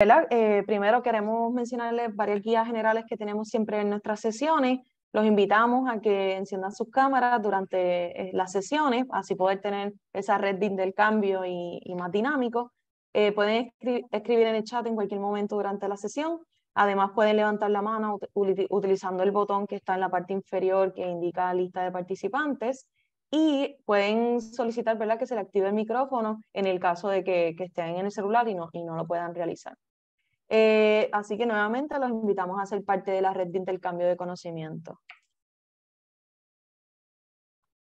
¿Verdad? Primero queremos mencionarles varias guías generales que tenemos siempre en nuestras sesiones. Los invitamos a que enciendan sus cámaras durante las sesiones, así poder tener esa red de intercambio y más dinámico. Pueden escribir en el chat en cualquier momento durante la sesión. Además, pueden levantar la mano utilizando el botón que está en la parte inferior que indica la lista de participantes. Y pueden solicitar, ¿verdad?, que se le active el micrófono en el caso de que estén en el celular y no lo puedan realizar. Así que nuevamente los invitamos a ser parte de la red de intercambio de conocimiento.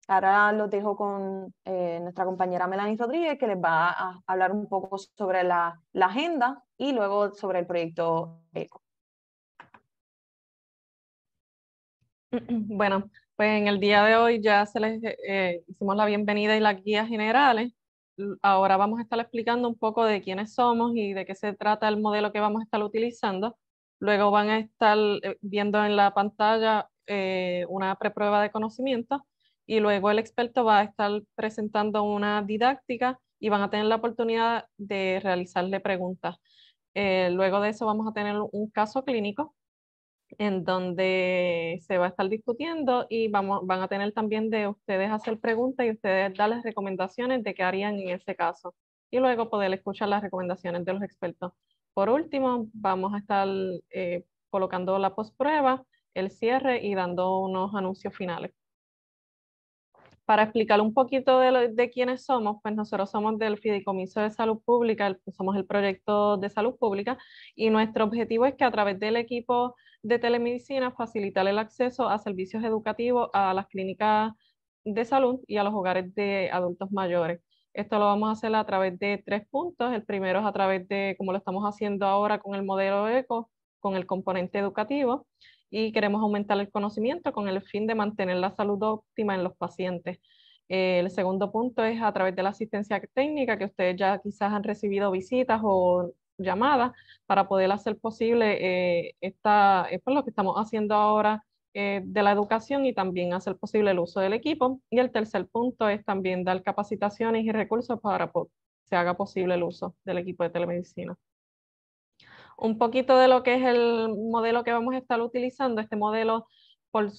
Ahora los dejo con nuestra compañera Melanie Rodríguez, que les va a hablar un poco sobre la agenda y luego sobre el proyecto ECO. Bueno, pues en el día de hoy ya se les hicimos la bienvenida y las guías generales. Ahora vamos a estar explicando un poco de quiénes somos y de qué se trata el modelo que vamos a estar utilizando. Luego van a estar viendo en la pantalla una preprueba de conocimiento y luego el experto va a estar presentando una didáctica y van a tener la oportunidad de realizarle preguntas. Luego de eso vamos a tener un caso clínico en donde se va a estar discutiendo y van a tener también de ustedes hacer preguntas y ustedes darles recomendaciones de qué harían en ese caso y luego poder escuchar las recomendaciones de los expertos. Por último, vamos a estar colocando la postprueba, el cierre y dando unos anuncios finales. Para explicar un poquito de quiénes somos, pues nosotros somos del Fideicomiso de Salud Pública, somos el proyecto de salud pública y nuestro objetivo es que a través del equipo de telemedicina facilitar el acceso a servicios educativos a las clínicas de salud y a los hogares de adultos mayores. Esto lo vamos a hacer a través de 3 puntos. El primero es a través de, como lo estamos haciendo ahora con el modelo ECO, con el componente educativo y queremos aumentar el conocimiento con el fin de mantener la salud óptima en los pacientes. El segundo punto es a través de la asistencia técnica, que ustedes ya quizás han recibido visitas o llamadas para poder hacer posible pues lo que estamos haciendo ahora de la educación y también hacer posible el uso del equipo. Y el tercer punto es también dar capacitaciones y recursos para que se haga posible el uso del equipo de telemedicina. Un poquito de lo que es el modelo que vamos a estar utilizando. Este modelo, por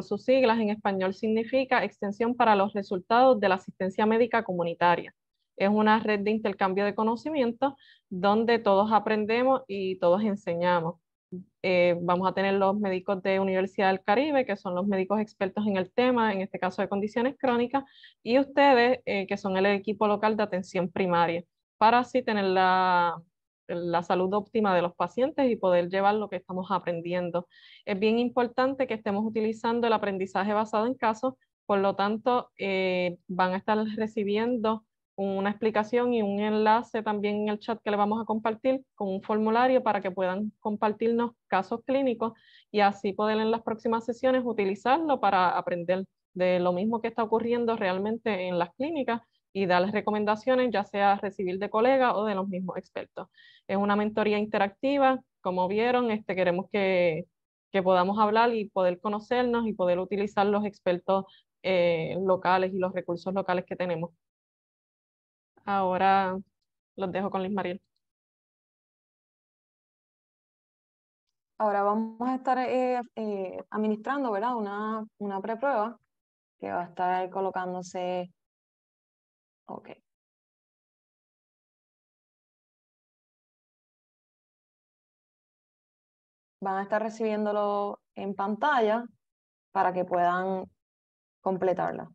sus siglas en español, significa Extensión para los Resultados de la Asistencia Médica Comunitaria. Es una red de intercambio de conocimientos donde todos aprendemos y todos enseñamos. Vamos a tener los médicos de Universidad del Caribe, que son los médicos expertos en el tema, en este caso de condiciones crónicas, y ustedes, que son el equipo local de atención primaria, para así tener la salud óptima de los pacientes y poder llevar lo que estamos aprendiendo. Es bien importante que estemos utilizando el aprendizaje basado en casos, por lo tanto, van a estar recibiendo una explicación y un enlace también en el chat que le vamos a compartir con un formulario para que puedan compartirnos casos clínicos y así poder en las próximas sesiones utilizarlo para aprender de lo mismo que está ocurriendo realmente en las clínicas y darles recomendaciones, ya sea recibir de colegas o de los mismos expertos. Es una mentoría interactiva, como vieron, queremos que podamos hablar y poder conocernos y poder utilizar los expertos locales y los recursos locales que tenemos. Ahora los dejo con Liz Mariel. Ahora vamos a estar administrando, ¿verdad?, una preprueba que va a estar colocándose. Ok. Van a estar recibiéndolo en pantalla para que puedan completarla.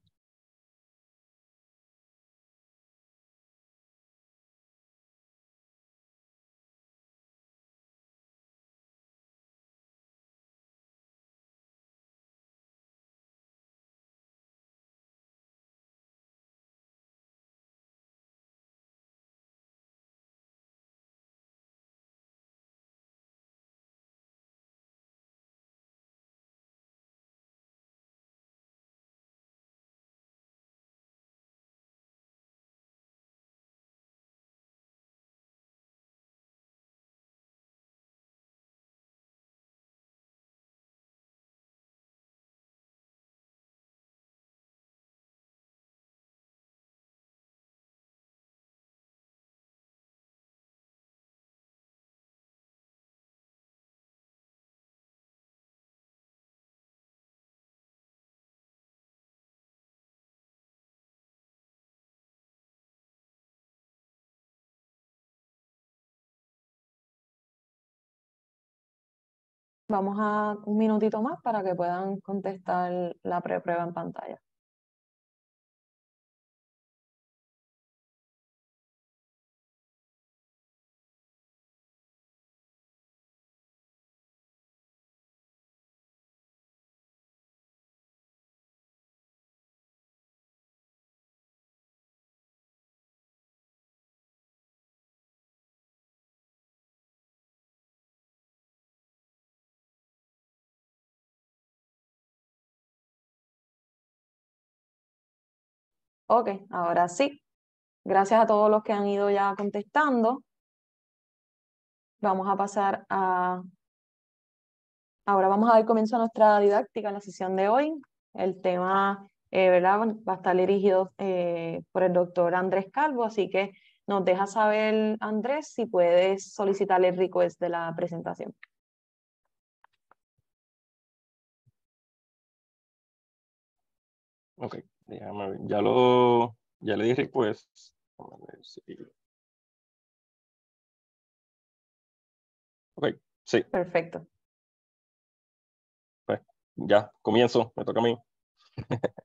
Vamos a un minutito más para que puedan contestar la preprueba en pantalla. Ok, ahora sí. Gracias a todos los que han ido ya contestando. Vamos a pasar a... Ahora vamos a dar comienzo a nuestra didáctica en la sesión de hoy. El tema, ¿verdad? Va a estar dirigido por el doctor Andrés Calvo, así que nos deja saber, Andrés, si puedes solicitar el request de la presentación. Ok, déjame ver. Ya le di request. Vamos a ver si... Ok, sí, Perfecto. pues ya comienzo, me toca a mí.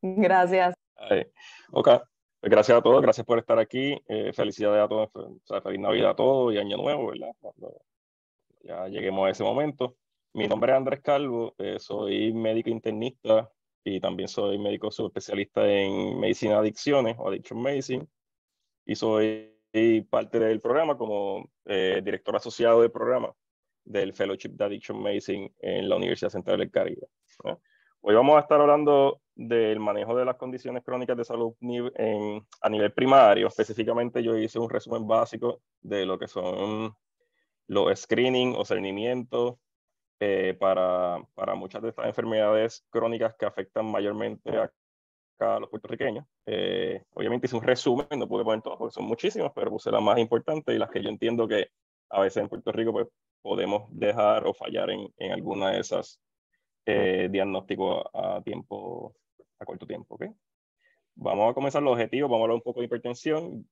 Gracias. Ok, pues gracias a todos, gracias por estar aquí. Felicidades a todos, o sea, feliz Navidad a todos y Año Nuevo, ¿verdad? Cuando ya lleguemos a ese momento. Mi nombre es Andrés Calvo, soy médico internista y también soy médico subespecialista en medicina de adicciones o addiction medicine, y soy parte del programa como director asociado del programa del Fellowship de Addiction Medicine en la Universidad Central del Caribe, ¿no? Hoy vamos a estar hablando del manejo de las condiciones crónicas de salud a nivel primario. Específicamente yo hice un resumen básico de lo que son los screening o cernimientos para muchas de estas enfermedades crónicas que afectan mayormente a los puertorriqueños. Obviamente hice un resumen, no pude poner todas porque son muchísimas, pero puse las más importantes y las que yo entiendo que a veces en Puerto Rico pues, podemos dejar o fallar en alguna de esas diagnósticos a corto tiempo. ¿Okay? Vamos a comenzar los objetivos, vamos a hablar un poco de hipertensión,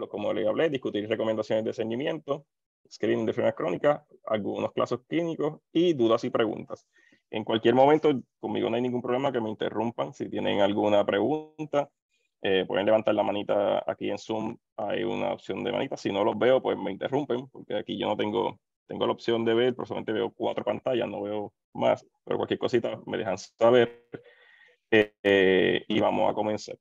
como le hablé, discutir recomendaciones de seguimiento, screening de enfermedades crónicas, algunos casos clínicos y dudas y preguntas. En cualquier momento, conmigo no hay ningún problema que me interrumpan. Si tienen alguna pregunta, pueden levantar la manita aquí en Zoom, hay una opción de manita. Si no los veo, pues me interrumpen, porque aquí yo no tengo la opción de ver, pero solamente veo 4 pantallas, no veo más, pero cualquier cosita me dejan saber y vamos a comenzar.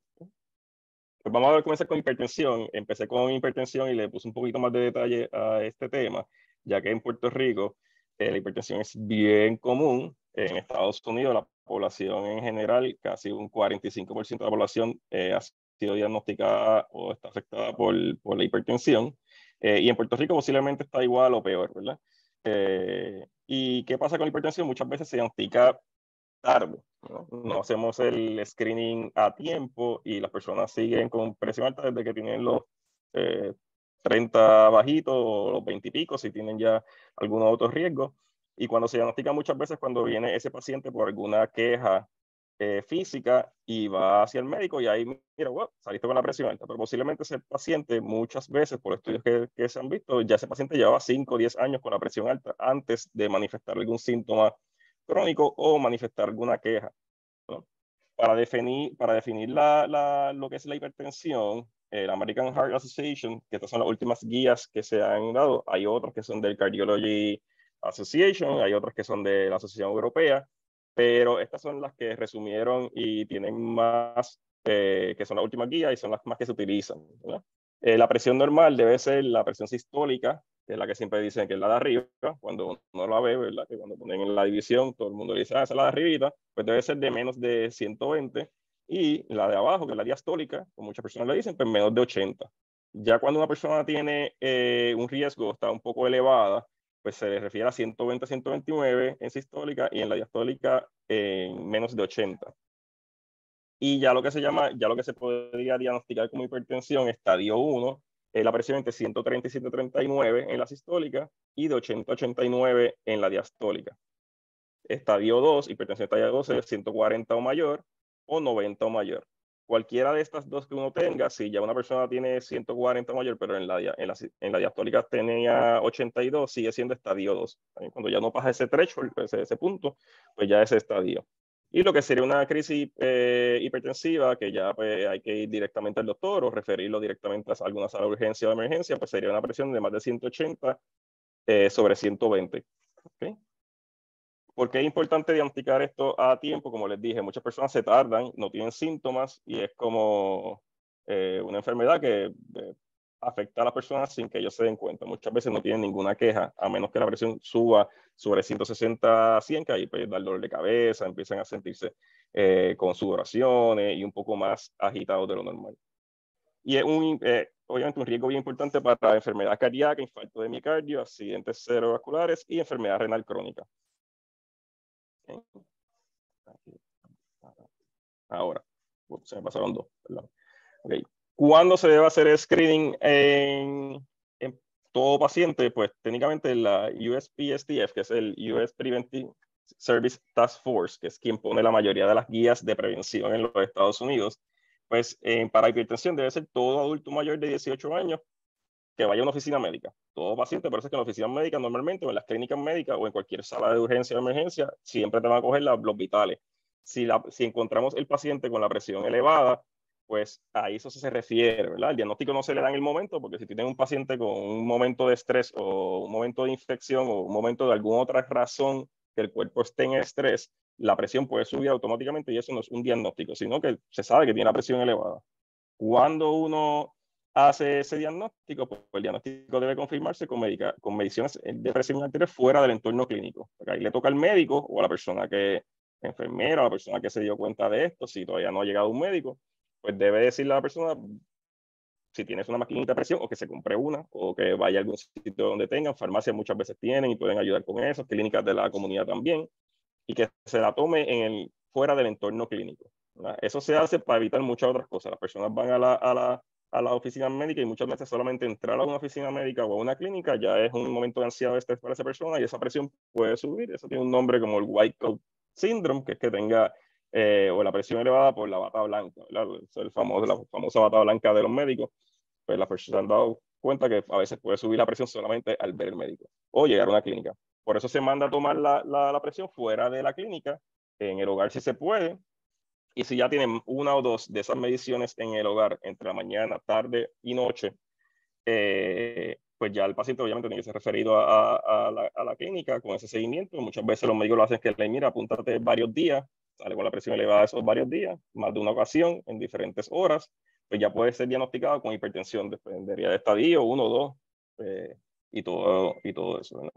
Pues vamos a comenzar con hipertensión. Empecé con hipertensión y le puse un poquito más de detalle a este tema, ya que en Puerto Rico la hipertensión es bien común. En Estados Unidos la población en general, casi un 45% de la población ha sido diagnosticada o está afectada por la hipertensión. Y en Puerto Rico posiblemente está igual o peor, ¿verdad? ¿Y qué pasa con la hipertensión? Muchas veces se diagnostica tarde, ¿no? No hacemos el screening a tiempo y las personas siguen con presión alta desde que tienen los 30 bajitos o los 20 y pico, si tienen ya algunos otros riesgos. Y cuando se diagnostica muchas veces, cuando viene ese paciente por alguna queja física y va hacia el médico y ahí, mira, wow, saliste con la presión alta, pero posiblemente ese paciente muchas veces, por estudios que se han visto, ya ese paciente llevaba 5 o 10 años con la presión alta antes de manifestar algún síntoma crónico o manifestar alguna queja, ¿no? Para definir lo que es la hipertensión, la American Heart Association, que estas son las últimas guías que se han dado, hay otros que son del Cardiology Association, hay otros que son de la Asociación Europea, pero estas son las que resumieron y tienen más, que son las últimas guías y son las más que se utilizan, ¿no? La presión normal debe ser la presión sistólica, que es la que siempre dicen que es la de arriba, cuando uno la ve, ¿verdad? Que cuando ponen en la división, todo el mundo dice, esa es la de arribita, pues debe ser de menos de 120, y la de abajo, que es la diastólica, como muchas personas le dicen, pues menos de 80. Ya cuando una persona tiene un riesgo, está un poco elevada, pues se le refiere a 120, 129 en sistólica y en la diastólica en menos de 80. Y ya lo que se podría diagnosticar como hipertensión, estadio 1, la presión entre 130 y 139 en la sistólica y de 80 a 89 en la diastólica. Estadio 2, hipertensión estadio 2 es 140 o mayor o 90 o mayor. cualquiera de estas dos que uno tenga, si ya una persona tiene 140 mayor, pero en la diastólica tenía 82, sigue siendo estadio 2. Cuando ya no pasa ese threshold, ese punto, pues ya es estadio. Y lo que sería una crisis hipertensiva, que ya pues, hay que ir directamente al doctor o referirlo directamente a alguna sala de urgencia o emergencia, pues sería una presión de más de 180 sobre 120. ¿Okay? ¿Por qué es importante diagnosticar esto a tiempo? Como les dije, muchas personas se tardan, no tienen síntomas y es como una enfermedad que afecta a las personas sin que ellos se den cuenta. Muchas veces no tienen ninguna queja, a menos que la presión suba sobre 160 a 100, que ahí puede dar dolor de cabeza, empiezan a sentirse con sudoraciones y un poco más agitados de lo normal. Y es obviamente un riesgo bien importante para enfermedad cardíaca, infarto de miocardio, accidentes cerebrovasculares y enfermedad renal crónica. Ahora, se me pasaron dos. Okay. ¿Cuándo se debe hacer el screening en todo paciente? Pues técnicamente la USPSTF, que es el US Preventive Service Task Force, que es quien pone la mayoría de las guías de prevención en los Estados Unidos, pues para hipertensión debe ser todo adulto mayor de 18 años que vaya a una oficina médica. Todo paciente, por eso es que en la oficina médica normalmente, o en las clínicas médicas, o en cualquier sala de urgencia o emergencia, siempre te van a coger los vitales. Si encontramos el paciente con la presión elevada, pues a eso se refiere, ¿verdad? El diagnóstico no se le da en el momento, porque si tienes un paciente con un momento de estrés o un momento de infección o un momento de alguna otra razón que el cuerpo esté en estrés, la presión puede subir automáticamente y eso no es un diagnóstico, sino que se sabe que tiene la presión elevada. Cuando uno hace ese diagnóstico, pues el diagnóstico debe confirmarse con mediciones de presión arterial fuera del entorno clínico. Porque ahí le toca al médico o a la persona que enfermera, o a la persona que se dio cuenta de esto, si todavía no ha llegado un médico, pues debe decirle a la persona si tienes una maquinita de presión o que se compre una o que vaya a algún sitio donde tengan. Farmacias muchas veces tienen y pueden ayudar con eso, clínicas de la comunidad también, y que se la tome fuera del entorno clínico. ¿Verdad? Eso se hace para evitar muchas otras cosas. Las personas van a la oficina médica y muchas veces solamente entrar a una oficina médica o a una clínica ya es un momento de ansiedad de estrés para esa persona y esa presión puede subir. Eso tiene un nombre como el white coat syndrome, que es que tenga o la presión elevada por la bata blanca, ¿verdad? Es la famosa bata blanca de los médicos. Pues las personas se han dado cuenta que a veces puede subir la presión solamente al ver el médico o llegar a una clínica. Por eso se manda a tomar la presión fuera de la clínica, en el hogar si se puede. Y si ya tienen una o dos de esas mediciones en el hogar entre la mañana, tarde y noche, pues ya el paciente obviamente tiene que ser referido a la clínica con ese seguimiento. Muchas veces los médicos lo hacen que le mira, apúntate varios días, sale con la presión elevada esos varios días, más de una ocasión, en diferentes horas, pues ya puede ser diagnosticado con hipertensión, dependería de estadio, 1 o 2, y todo eso, ¿verdad?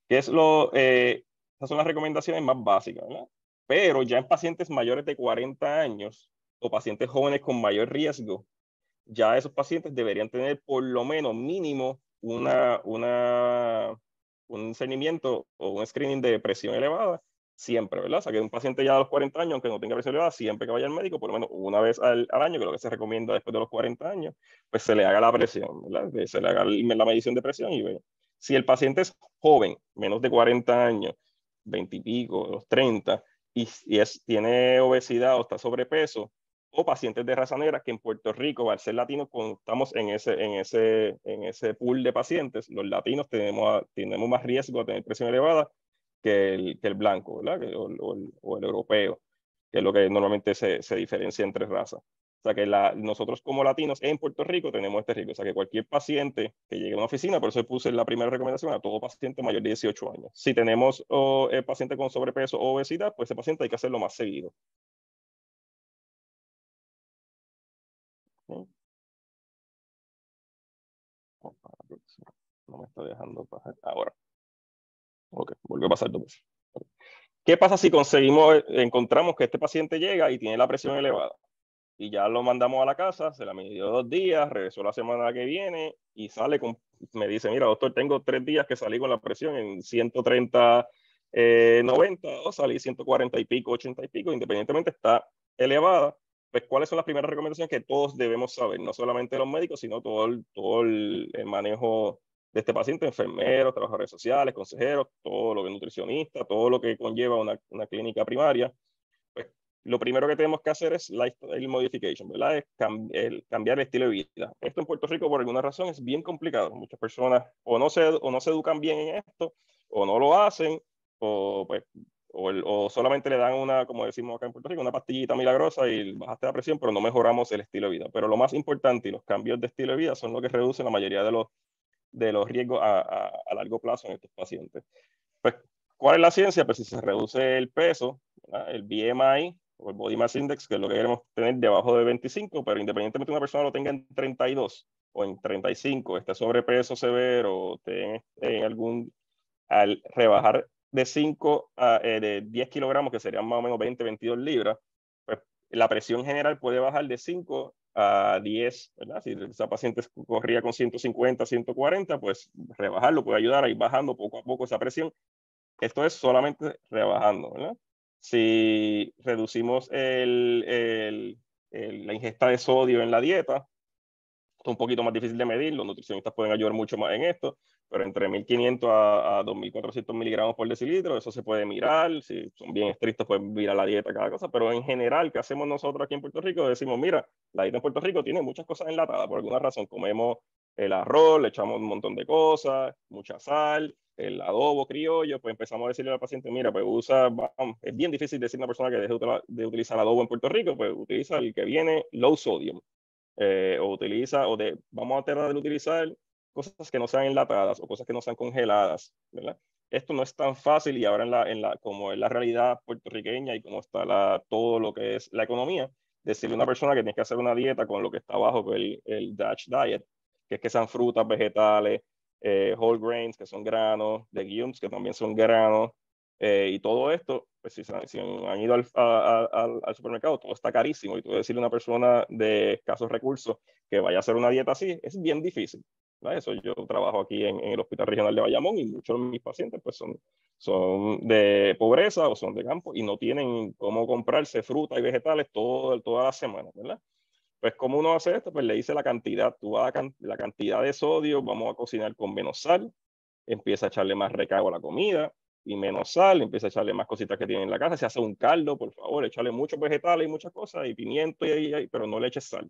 Esas son las recomendaciones más básicas, ¿verdad? Pero ya en pacientes mayores de 40 años o pacientes jóvenes con mayor riesgo, ya esos pacientes deberían tener por lo menos mínimo un discernimiento o un screening de presión elevada siempre, ¿verdad? O sea, que un paciente ya a los 40 años, aunque no tenga presión elevada, siempre que vaya al médico, por lo menos una vez al año, que es lo que se recomienda después de los 40 años, pues se le haga la presión, ¿verdad? Que se le haga la medición de presión y ve. Si el paciente es joven, menos de 40 años, 20 y pico, los 30, y tiene obesidad o está sobrepeso, o pacientes de raza negra, que en Puerto Rico, al ser latinos, estamos en ese pool de pacientes, los latinos tenemos más riesgo de tener presión elevada que el blanco, ¿verdad? O el europeo, que es lo que normalmente se diferencia entre razas. O sea que nosotros como latinos en Puerto Rico tenemos este riesgo. O sea que cualquier paciente que llegue a una oficina, por eso puse la primera recomendación a todo paciente mayor de 18 años. Si tenemos paciente con sobrepeso o obesidad, pues ese paciente hay que hacerlo más seguido. No me está dejando pasar. Ahora. Ok, volvió a pasar 2 veces. Okay. ¿Qué pasa si encontramos que este paciente llega y tiene la presión elevada? Y ya lo mandamos a la casa, se la midió 2 días, regresó la semana que viene y me dice, mira, doctor, tengo 3 días que salí con la presión en 130, 90, o salí 140 y pico, 80 y pico, independientemente está elevada. Pues, ¿cuáles son las primeras recomendaciones que todos debemos saber? No solamente los médicos, sino todo el manejo de este paciente, enfermeros, trabajadores sociales, consejeros, todo lo que es nutricionista, todo lo que conlleva una clínica primaria. Pues, lo primero que tenemos que hacer es lifestyle modification, ¿verdad? Es cambiar el estilo de vida. Esto en Puerto Rico, por alguna razón, es bien complicado. Muchas personas o no se educan bien en esto, o no lo hacen, o, pues, o solamente le dan una, como decimos acá en Puerto Rico, una pastillita milagrosa y bajaste la presión, pero no mejoramos el estilo de vida. Pero lo más importante y los cambios de estilo de vida son lo que reducen la mayoría de los riesgos a largo plazo en estos pacientes. Pues, ¿cuál es la ciencia? Pues si se reduce el peso, ¿verdad? El BMI o el Body Mass Index, que es lo que queremos tener debajo de 25, pero independientemente de una persona lo tenga en 32 o en 35, esté sobrepeso severo o esté en algún, al rebajar de 5 de 10 kilogramos, que serían más o menos 20, 22 libras, pues la presión general puede bajar de 5 a 10, ¿verdad? Si esa paciente corría con 150, 140, pues rebajarlo puede ayudar a ir bajando poco a poco esa presión. Esto es solamente rebajando, ¿verdad? Si reducimos la ingesta de sodio en la dieta, es un poquito más difícil de medir, los nutricionistas pueden ayudar mucho más en esto, pero entre 1500 a 2400 miligramos por decilitro, eso se puede mirar, si son bien estrictos pueden mirar la dieta, cada cosa, pero en general, ¿qué hacemos nosotros aquí en Puerto Rico? Decimos, mira, la dieta en Puerto Rico tiene muchas cosas enlatadas, por alguna razón, comemos el arroz, le echamos un montón de cosas, mucha sal, el adobo criollo, pues empezamos a decirle al paciente, mira, pues vamos, es bien difícil decir a una persona que deje de utilizar adobo en Puerto Rico, pues utiliza el que viene low sodium. Vamos a tratar de utilizar cosas que no sean enlatadas o cosas que no sean congeladas, ¿verdad? Esto no es tan fácil y ahora como es la realidad puertorriqueña y como está todo lo que es la economía, decirle a una persona que tiene que hacer una dieta con lo que está abajo, que el DASH diet, que es que sean frutas, vegetales, whole grains, que son granos, legumes, que también son granos, y todo esto, pues si han ido al supermercado, todo está carísimo. Y tú decirle a una persona de escasos recursos que vaya a hacer una dieta así, es bien difícil, ¿verdad? Eso yo trabajo aquí en el Hospital Regional de Bayamón y muchos de mis pacientes pues son de pobreza o son de campo y no tienen cómo comprarse fruta y vegetales toda la semana, ¿verdad? Pues, ¿cómo uno hace esto? Pues le dice la cantidad, la cantidad de sodio, vamos a cocinar con menos sal, empieza a echarle más recago a la comida y menos sal, empieza a echarle más cositas que tiene en la casa, se hace un caldo, por favor, echarle muchos vegetales y muchas cosas, y pimiento, pero no le eches sal,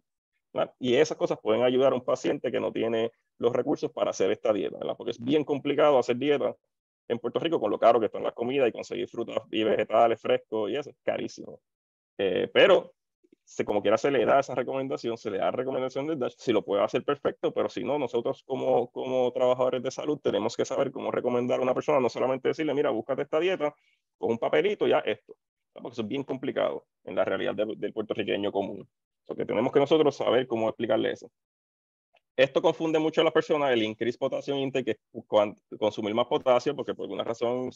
¿verdad? Y esas cosas pueden ayudar a un paciente que no tiene los recursos para hacer esta dieta, ¿verdad? Porque es bien complicado hacer dieta en Puerto Rico con lo caro que están las comidas y conseguir frutas y vegetales frescos y eso es carísimo. Pero como quiera se le da esa recomendación, se le da recomendación del DASH, si lo puede hacer perfecto, pero si no, nosotros como trabajadores de salud tenemos que saber cómo recomendar a una persona, no solamente decirle, mira, búscate esta dieta con un papelito, ya esto, porque eso es bien complicado en la realidad del puertorriqueño común. Porque tenemos que nosotros saber cómo explicarle eso. Esto confunde mucho a las personas, el increase potassium intake, que es consumir más potasio, porque por alguna razón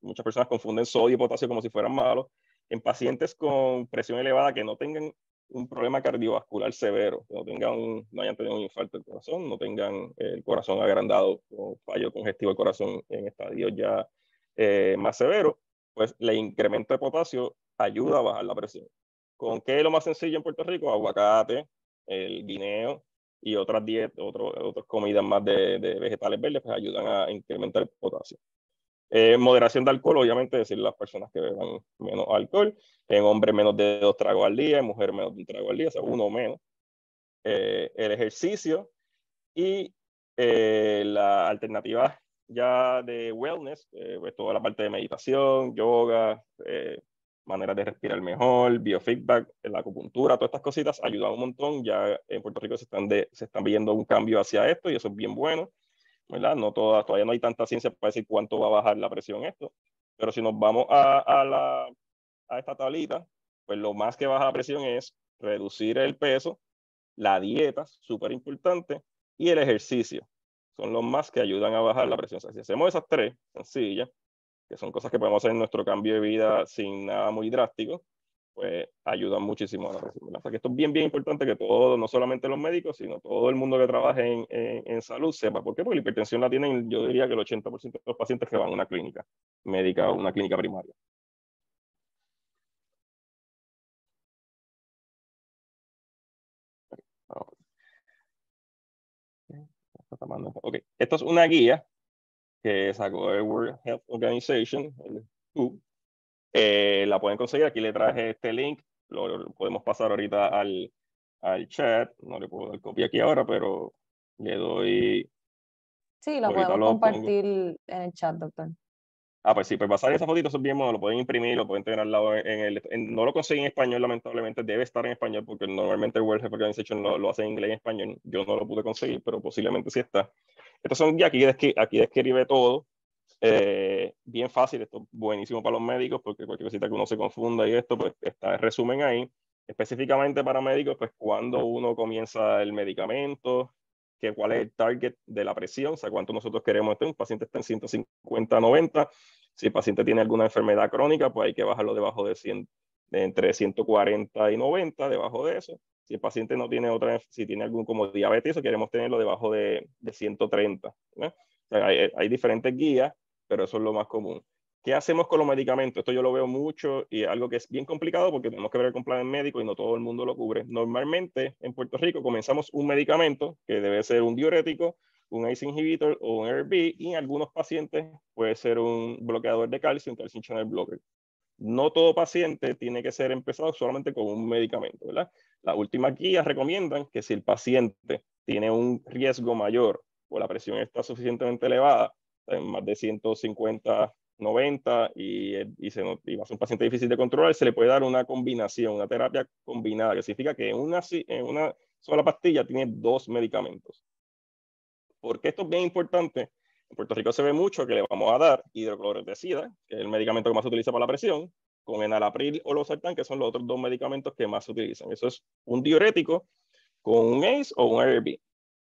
muchas personas confunden sodio y potasio como si fueran malos. En pacientes con presión elevada que no tengan un problema cardiovascular severo, que no hayan tenido un infarto del corazón, no tengan el corazón agrandado o fallo congestivo del corazón en estadios ya más severos, pues el incremento de potasio ayuda a bajar la presión. ¿Con qué es lo más sencillo en Puerto Rico? Aguacate, el guineo, y otras otras comidas más de vegetales verdes, pues ayudan a incrementar el potasio. Moderación de alcohol, obviamente, decir las personas que beban menos alcohol, en hombres menos de 2 tragos al día, en mujeres menos de 1 trago al día, o sea, 1 o menos. El ejercicio y la alternativa ya de wellness, pues toda la parte de meditación, yoga, maneras de respirar mejor, biofeedback, la acupuntura, todas estas cositas ayudan un montón. Ya en Puerto Rico se están viendo un cambio hacia esto y eso es bien bueno, ¿verdad? Todavía no hay tanta ciencia para decir cuánto va a bajar la presión esto, pero si nos vamos a esta tablita, pues lo más que baja la presión es reducir el peso, la dieta, súper importante, y el ejercicio. Son los más que ayudan a bajar la presión. O sea, si hacemos esas 3 sencillas, que son cosas que podemos hacer en nuestro cambio de vida sin nada muy drástico, pues ayudan muchísimo a la presión. O sea, que esto es bien importante que todos, no solamente los médicos, sino todo el mundo que trabaje en salud sepa. ¿Por qué? Porque la hipertensión la tienen, yo diría que el 80% de los pacientes que van a una clínica médica o una clínica primaria. Ok, esto es una guía que sacó el World Health Organization, el WHO, La pueden conseguir, aquí le traje este link, lo podemos pasar ahorita al chat, no le puedo dar copia aquí ahora, pero le doy, Sí, lo ahorita podemos lo pongo. compartir en el chat, doctor. Pues sí, pues pasar esa fotito, eso es bien modo, lo pueden imprimir, lo pueden tener al lado no lo conseguí en español, lamentablemente, debe estar en español, porque normalmente el World Health Organization lo hace en inglés y en español, yo no lo pude conseguir, pero posiblemente sí está. Estos son, y aquí describe todo, bien fácil, esto es buenísimo para los médicos, porque cualquier cosita que uno se confunda y esto, pues está el resumen ahí. Específicamente para médicos, pues cuando uno comienza el medicamento, cuál es el target de la presión, o sea, cuánto nosotros queremos. Un paciente está en 150-90, si el paciente tiene alguna enfermedad crónica, pues hay que bajarlo debajo de 100, entre 140 y 90, debajo de eso. Si el paciente no tiene si tiene algún como diabetes, queremos tenerlo debajo de 130. ¿no? O sea, hay diferentes guías, pero eso es lo más común. ¿Qué hacemos con los medicamentos? Esto yo lo veo mucho y es algo que es bien complicado porque tenemos que ver con planes médicos y no todo el mundo lo cubre. Normalmente en Puerto Rico comenzamos un medicamento que debe ser un diurético, un ACE inhibitor o un ARB, y en algunos pacientes puede ser un bloqueador de calcio, un calcium channel blocker. No todo paciente tiene que ser empezado solamente con un medicamento, ¿verdad? Las últimas guías recomiendan que si el paciente tiene un riesgo mayor o la presión está suficientemente elevada, en más de 150, 90 y va a ser un paciente difícil de controlar, se le puede dar una combinación, una terapia combinada, que significa que en una sola pastilla tiene 2 medicamentos. Porque esto es bien importante. En Puerto Rico se ve mucho que le vamos a dar hidroclorotiazida, que es el medicamento que más se utiliza para la presión, con enalapril o losartán, que son los otros 2 medicamentos que más se utilizan. Eso es un diurético con un ACE o un ARB.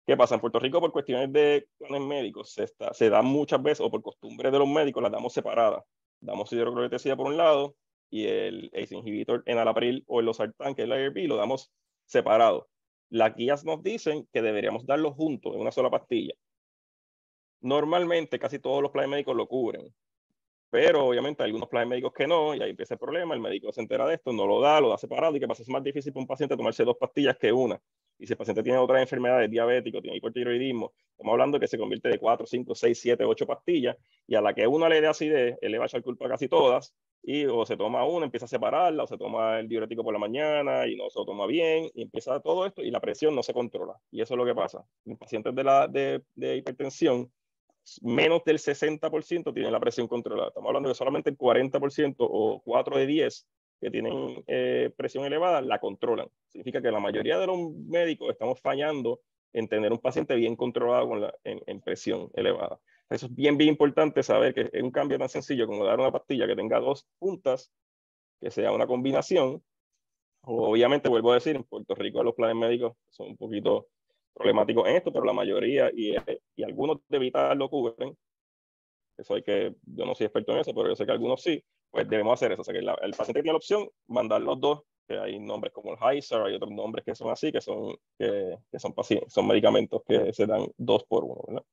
¿Qué pasa? En Puerto Rico, por cuestiones de planes médicos, se da muchas veces, o por costumbre de los médicos, las damos separadas. Damos hidroclorotiazida por un lado y el ACE inhibitor enalapril o el losartán, que es el ARB, lo damos separado. Las guías nos dicen que deberíamos darlos juntos en una sola pastilla. Normalmente casi todos los planes médicos lo cubren, pero obviamente hay algunos planes médicos que no, y ahí empieza el problema. El médico se entera de esto, no lo da separado, y que pasa, es más difícil para un paciente tomarse 2 pastillas que una. Y si el paciente tiene otras enfermedades, diabético, tiene hipotiroidismo, estamos hablando de que se convierte de 4, 5, 6, 7, 8 pastillas, y a la que uno le dé acidez, él le va a echar culpa a casi todas, y o se toma una, empieza a separarla, o se toma el diurético por la mañana y no se lo toma bien, y empieza todo esto, y la presión no se controla. Y eso es lo que pasa. En pacientes de hipertensión, menos del 60% tienen la presión controlada. Estamos hablando de solamente el 40% o 4 de 10 que tienen presión elevada la controlan. Significa que la mayoría de los médicos estamos fallando en tener un paciente bien controlado en presión elevada. Eso es bien, bien importante saber que es un cambio tan sencillo como dar una pastilla que tenga 2 puntas, que sea una combinación. Obviamente, vuelvo a decir, en Puerto Rico los planes médicos son un poquito problemáticos en esto, pero la mayoría y algunos de Vital lo cubren. Eso yo no soy experto en eso, pero yo sé que algunos sí, pues debemos hacer eso. O sea, que el paciente tiene la opción, mandar los 2, que hay nombres como el Hyzer, hay otros nombres que son así, que son medicamentos que se dan 2 por 1, ¿verdad?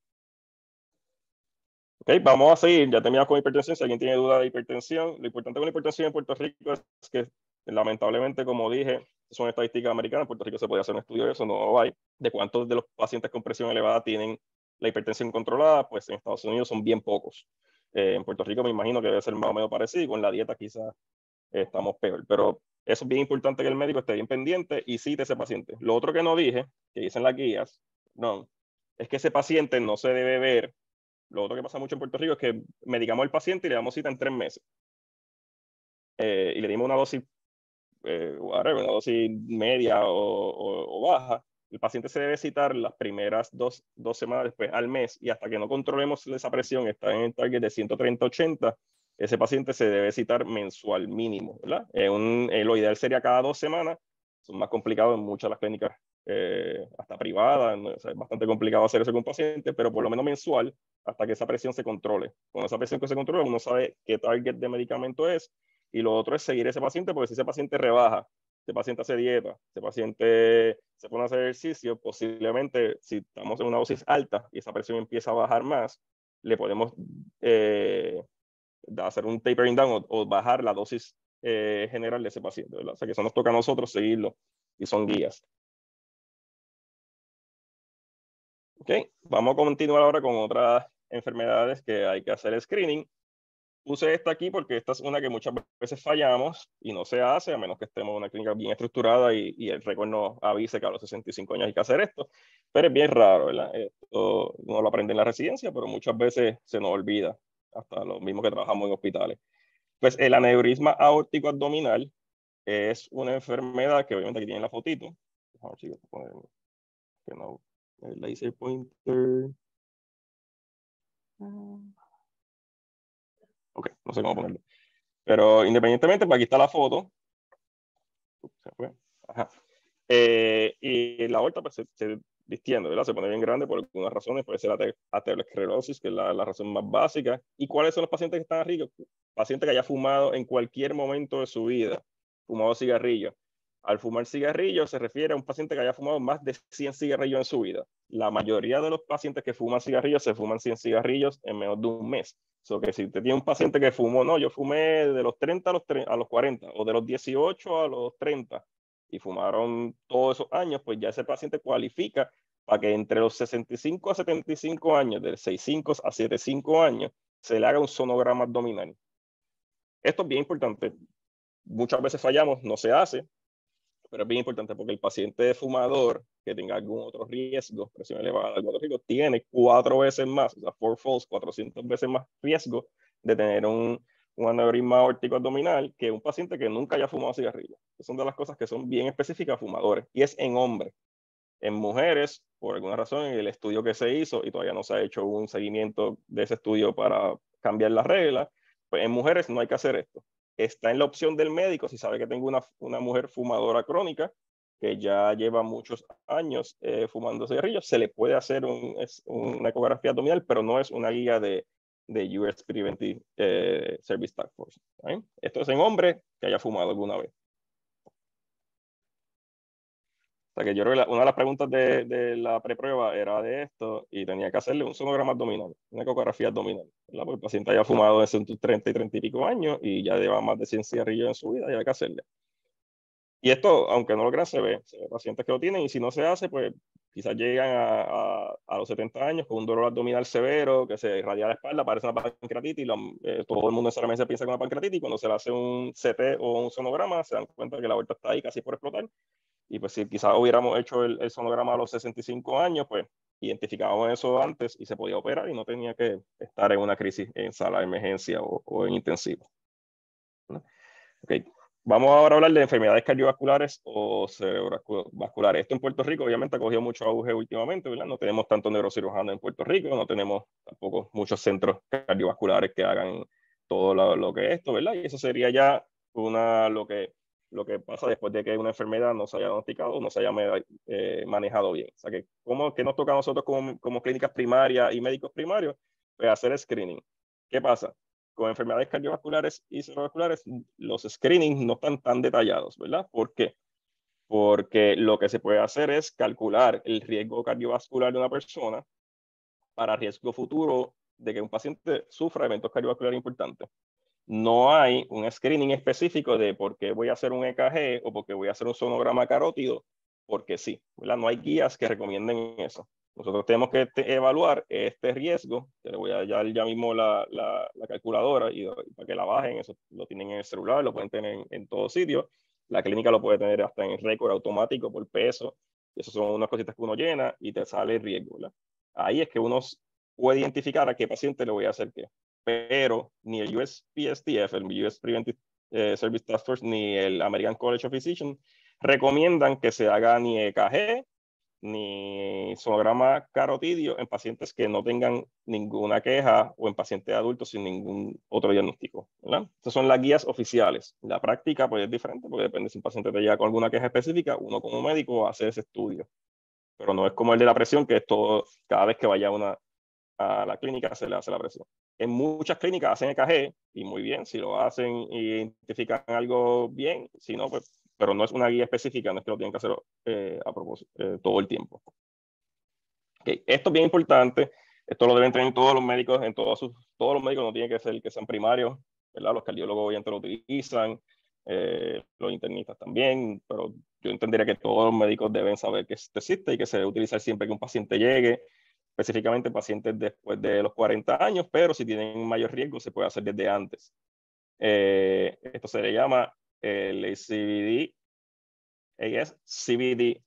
Ok, vamos a seguir, ya terminamos con hipertensión. Si alguien tiene duda de hipertensión, lo importante con la hipertensión en Puerto Rico es que, lamentablemente, como dije, son estadísticas americanas. En Puerto Rico se podía hacer un estudio de eso, no lo hay, de cuántos de los pacientes con presión elevada tienen la hipertensión controlada. Pues en Estados Unidos son bien pocos. En Puerto Rico me imagino que debe ser más o menos parecido, y con la dieta quizás estamos peor. Pero eso es bien importante, que el médico esté bien pendiente y cite a ese paciente. Lo otro que no dije, que dicen las guías, no, es que ese paciente no se debe ver. Lo otro que pasa mucho en Puerto Rico es que medicamos al paciente y le damos cita en 3 meses. Y le dimos una dosis, una dosis media o baja. El paciente se debe citar las primeras dos semanas después al mes, y hasta que no controlemos esa presión, está en el target de 130-80, ese paciente se debe citar mensual mínimo, ¿verdad? Lo ideal sería cada 2 semanas. Son más complicados en muchas de las clínicas, hasta privadas, ¿no? O sea, es bastante complicado hacer eso con un paciente, pero por lo menos mensual, hasta que esa presión se controle. Con esa presión que se controla, uno sabe qué target de medicamento es, y lo otro es seguir ese paciente, porque si ese paciente rebaja, ese paciente hace dieta, ese paciente se pone a hacer ejercicio, posiblemente si estamos en una dosis alta y esa presión empieza a bajar más, le podemos hacer un tapering down o bajar la dosis general de ese paciente, ¿verdad? O sea que eso nos toca a nosotros seguirlo, y son guías. Ok, vamos a continuar ahora con otras enfermedades que hay que hacer screening. puse esta aquí porque esta es una que muchas veces fallamos y no se hace, a menos que estemos en una clínica bien estructurada y el récord nos avise que a los 65 años hay que hacer esto. Pero es bien raro, ¿verdad? Esto uno lo aprende en la residencia, pero muchas veces se nos olvida, hasta los mismos que trabajamos en hospitales. Pues el aneurisma aórtico abdominal es una enfermedad que obviamente aquí tienen la fotito. Vamos a ver si poner que no, el laser pointer. Ok, no sé cómo ponerlo. Pero independientemente, pues aquí está la foto. Se fue. Ajá. Y la aorta pues, se distiende, ¿verdad? Se pone bien grande por algunas razones. Puede ser aterosclerosis, que es la razón más básica. ¿Y cuáles son los pacientes que están ricos? Paciente que haya fumado en cualquier momento de su vida, fumado cigarrillo. Al fumar cigarrillo se refiere a un paciente que haya fumado más de 100 cigarrillos en su vida. La mayoría de los pacientes que fuman cigarrillos se fuman 100 cigarrillos en menos de un mes. So que si usted tiene un paciente que fumó, no, yo fumé de los 30 a los 40 o de los 18 a los 30 y fumaron todos esos años, pues ya ese paciente cualifica para que entre los 65 a 75 años, de 65 a 75 años, se le haga un sonograma abdominal. Esto es bien importante. Muchas veces fallamos, no se hace, pero es bien importante porque el paciente fumador que tenga algún otro riesgo, presión elevada, algún otro riesgo, tiene 4 veces más, o sea, 4-fold, 400 veces más riesgo de tener un aneurisma aórtico abdominal que un paciente que nunca haya fumado cigarrillo. Esas son de las cosas que son bien específicas a fumadores, y es en hombres. En mujeres, por alguna razón, en el estudio que se hizo, y todavía no se ha hecho un seguimiento de ese estudio para cambiar las reglas, pues en mujeres no hay que hacer esto. Está en la opción del médico, si sabe que tengo una mujer fumadora crónica, que ya lleva muchos años fumando cigarrillos, se le puede hacer una ecografía abdominal, pero no es una guía de US Preventive Service Task Force. ¿Sí? Esto es en hombre que haya fumado alguna vez. O sea que yo creo que una de las preguntas de la preprueba era de esto y tenía que hacerle un sonograma abdominal, una ecografía abdominal, ¿verdad? Porque el paciente haya fumado desde sus 30 y 30 y pico años y ya lleva más de 100 cigarrillos en su vida y hay que hacerle. Y esto, aunque no lo crean, se ve pacientes que lo tienen y si no se hace, pues quizás llegan a los 70 años con un dolor abdominal severo que se irradia la espalda, parece una pancreatitis y todo el mundo solamente piensa que es una pancreatitis y cuando se le hace un CT o un sonograma se dan cuenta que la aorta está ahí casi por explotar. Y pues si quizás hubiéramos hecho el sonograma a los 65 años, pues identificábamos eso antes y se podía operar y no tenía que estar en una crisis en sala de emergencia o en intensivo. ¿No? Okay. Vamos ahora a hablar de enfermedades cardiovasculares o cerebrovasculares. Esto en Puerto Rico obviamente ha cogido mucho auge últimamente, ¿verdad? No tenemos tantos neurocirujanos en Puerto Rico, no tenemos tampoco muchos centros cardiovasculares que hagan todo lo que es esto, ¿verdad? Y eso sería ya lo que pasa después de que una enfermedad no se haya diagnosticado, no se haya manejado bien. O sea, ¿qué nos toca a nosotros como clínicas primarias y médicos primarios? Pues hacer screening. ¿Qué pasa? Con enfermedades cardiovasculares y cerebrovasculares, los screenings no están tan detallados, ¿verdad? ¿Por qué? Porque lo que se puede hacer es calcular el riesgo cardiovascular de una persona para riesgo futuro de que un paciente sufra eventos cardiovasculares importantes. No hay un screening específico de por qué voy a hacer un EKG o por qué voy a hacer un sonograma carótido, porque sí, ¿verdad? No hay guías que recomienden eso. Nosotros tenemos que evaluar este riesgo, que le voy a dar ya mismo la calculadora y para que la bajen, eso lo tienen en el celular, lo pueden tener en todo sitio. La clínica lo puede tener hasta en récord automático por peso. Y eso son unas cositas que uno llena y te sale el riesgo, ¿verdad? Ahí es que uno puede identificar a qué paciente le voy a hacer qué. Pero ni el USPSTF, el US Preventive Service Task Force, ni el American College of Physicians recomiendan que se haga ni EKG ni sonograma carotidio en pacientes que no tengan ninguna queja o en pacientes adultos sin ningún otro diagnóstico, ¿verdad? Estas son las guías oficiales. La práctica pues es diferente porque depende si un paciente te llega con alguna queja específica, uno como médico hace ese estudio. Pero no es como el de la presión, que es todo, cada vez que vaya a la clínica se le hace la presión. En muchas clínicas hacen EKG y muy bien, si lo hacen y identifican algo bien, si no, pues, pero no es una guía específica, no es que lo tienen que hacer a propósito todo el tiempo. Okay. Esto es bien importante, esto lo deben tener todos los médicos, todos los médicos no tienen que ser que sean primarios, ¿verdad? Los cardiólogos obviamente lo utilizan, los internistas también, pero yo entendería que todos los médicos deben saber que esto existe y que se debe utilizar siempre que un paciente llegue. específicamente pacientes después de los 40 años, pero si tienen mayor riesgo se puede hacer desde antes. Esto se le llama el CVD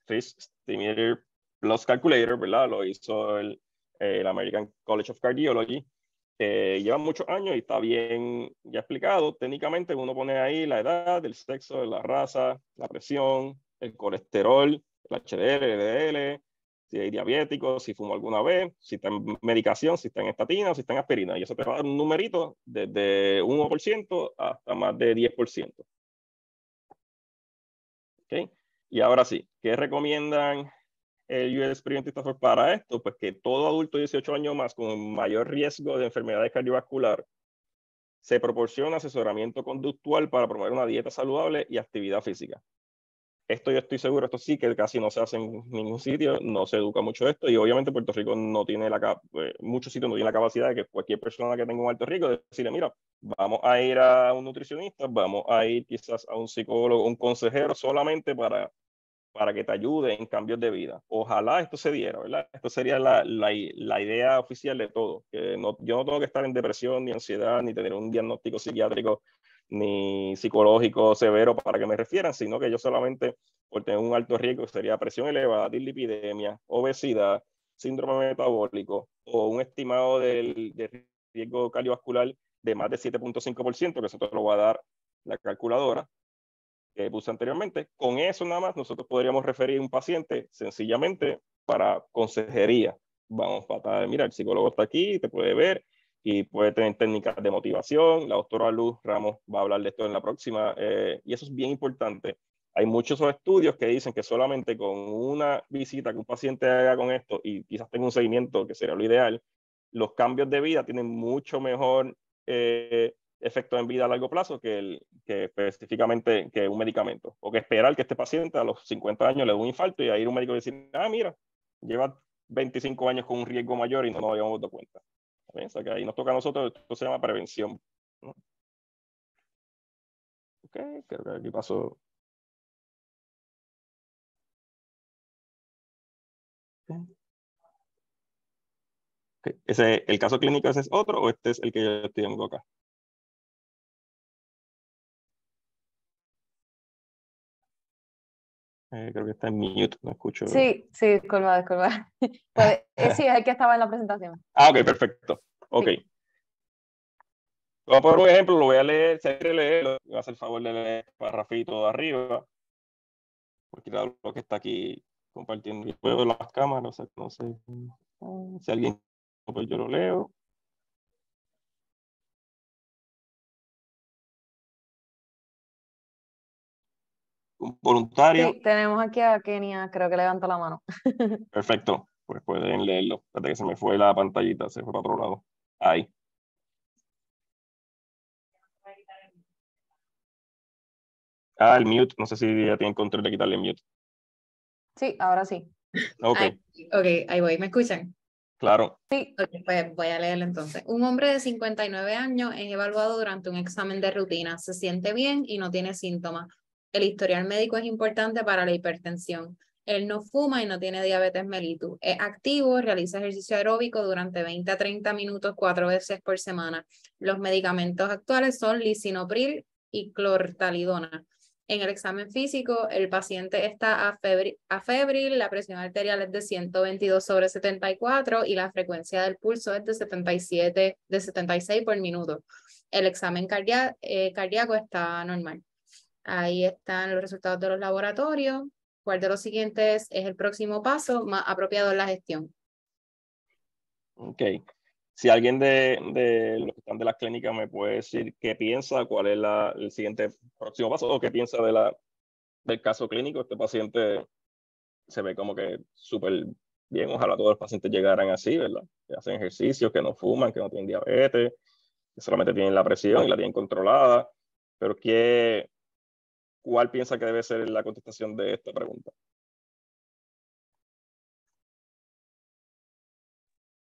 Risk Estimator Plus Calculator, ¿verdad? Lo hizo el American College of Cardiology. Lleva muchos años y está bien ya explicado. Técnicamente uno pone ahí la edad, el sexo, la raza, la presión, el colesterol, el HDL, el LDL, si hay diabéticos, si fumó alguna vez, si está en medicación, si está en estatina o si está en aspirina. Y eso te va a dar un numerito desde 1% hasta más de 10%. ¿Okay? Y ahora sí, ¿qué recomiendan el US Preventive Task Force para esto? Pues que todo adulto de 18 años más con mayor riesgo de enfermedades cardiovasculares se proporciona asesoramiento conductual para promover una dieta saludable y actividad física. Esto yo estoy seguro, esto sí que casi no se hace en ningún sitio, no se educa mucho esto y obviamente Puerto Rico no tiene muchos sitios no tienen la capacidad de que cualquier persona que tenga un alto riesgo decirle, mira, vamos a ir a un nutricionista, vamos a ir quizás a un psicólogo, un consejero solamente para que te ayude en cambios de vida. Ojalá esto se diera, ¿verdad? Esto sería la idea oficial de todo, que yo no tengo que estar en depresión, ni ansiedad, ni tener un diagnóstico psiquiátrico, ni psicológico severo para que me refieran, sino que yo solamente por tener un alto riesgo, que sería presión elevada, dislipidemia, obesidad, síndrome metabólico o un estimado de riesgo cardiovascular de más de 7.5%, que eso te lo va a dar la calculadora que puse anteriormente. Con eso nada más nosotros podríamos referir a un paciente sencillamente para consejería. Vamos a mira, el psicólogo está aquí, te puede ver y puede tener técnicas de motivación. La doctora Luz Ramos va a hablar de esto en la próxima y eso es bien importante. Hay muchos estudios que dicen que solamente con una visita que un paciente haga con esto y quizás tenga un seguimiento, que sería lo ideal, los cambios de vida tienen mucho mejor efectos en vida a largo plazo que específicamente que un medicamento. O que esperar que este paciente a los 50 años le dé un infarto y ahí un médico decir, ah, mira, lleva 25 años con un riesgo mayor y no nos habíamos dado cuenta. O sea, que ahí nos toca a nosotros, esto se llama prevención, ¿no? Ok, creo que aquí pasó. Okay. ¿El caso clínico ese es otro o este es el que yo estoy viendo acá? Creo que está en mute, no escucho. Sí, sí, disculpa. Sí, es el que estaba en la presentación. Ah, ok, perfecto. Ok. Sí. Vamos a poner un ejemplo, lo voy a leer, si hay que leerlo, me va a hacer el favor de leer el parrafito de arriba, porque claro, lo que está aquí compartiendo. Yo puedo ver las cámaras, o sea, no sé si alguien, pues yo lo leo. Un voluntario. Sí, tenemos aquí a Kenia, creo que levantó la mano. Perfecto, pues pueden leerlo. Espérate que se me fue la pantallita, se fue para otro lado. Ahí. Ah, el mute, no sé si ya tienen control de quitarle el mute. Sí, ahora sí. Ok, Ok, ahí voy. ¿Me escuchan? claro. Sí. Ok, pues voy a leerlo entonces. Un hombre de 59 años es evaluado durante un examen de rutina. Se siente bien y no tiene síntomas. El historial médico es importante para la hipertensión. Él no fuma y no tiene diabetes mellitus. Es activo, realiza ejercicio aeróbico durante 20 a 30 minutos 4 veces por semana. Los medicamentos actuales son lisinopril y clortalidona. En el examen físico, el paciente está afebril, la presión arterial es de 122/74 y la frecuencia del pulso es de 76 por minuto. El examen cardíaco está normal. Ahí están los resultados de los laboratorios. ¿Cuál de los siguientes es el próximo paso más apropiado en la gestión? Ok. Si alguien de los que están de la clínica me puede decir qué piensa, cuál es el siguiente próximo paso, o qué piensa del caso clínico, este paciente se ve como que súper bien. Ojalá todos los pacientes llegaran así, ¿verdad? Que hacen ejercicios, que no fuman, que no tienen diabetes, que solamente tienen la presión y la tienen controlada. Pero ¿cuál piensa que debe ser la contestación de esta pregunta?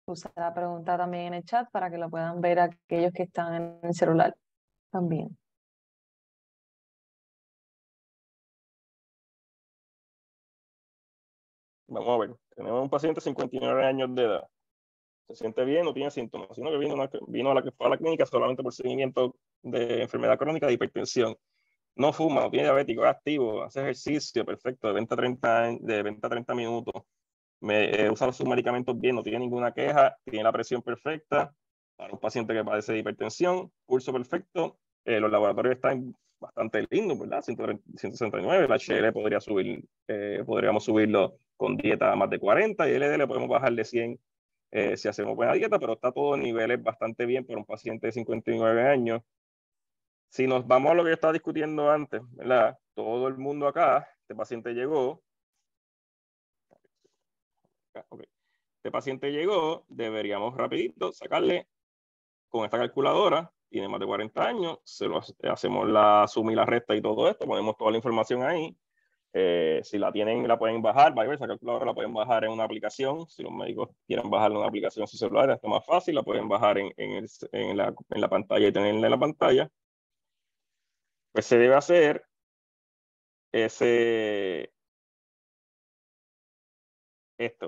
Puse la pregunta también en el chat para que lo puedan ver aquellos que están en el celular también. Vamos a ver. Tenemos un paciente de 59 años de edad. se siente bien, no tiene síntomas, sino que vino a la clínica solamente por seguimiento de enfermedad crónica de hipertensión. No fuma, no tiene diabético, es activo, hace ejercicio, perfecto, de 20 a 30 minutos. Usa sus medicamentos bien, no tiene ninguna queja, tiene la presión perfecta para un paciente que padece de hipertensión, pulso perfecto, los laboratorios están bastante lindos, ¿verdad? 169, el HDL podríamos subirlo con dieta más de 40 y el LDL podemos bajar de 100 si hacemos buena dieta, pero está todo en niveles bastante bien para un paciente de 59 años. Si nos vamos a lo que yo estaba discutiendo antes, ¿verdad? Todo el mundo acá, este paciente llegó, okay. Este paciente llegó, deberíamos rapidito sacarle con esta calculadora, tiene más de 40 años, hacemos la suma y la resta y todo esto, ponemos toda la información ahí. Si la tienen, la pueden bajar, esa calculadora la pueden bajar en una aplicación. Si los médicos quieren bajarla en una aplicación en su celular, está más fácil, la pueden bajar en la pantalla y tenerla en la pantalla. Pues se debe hacer esto,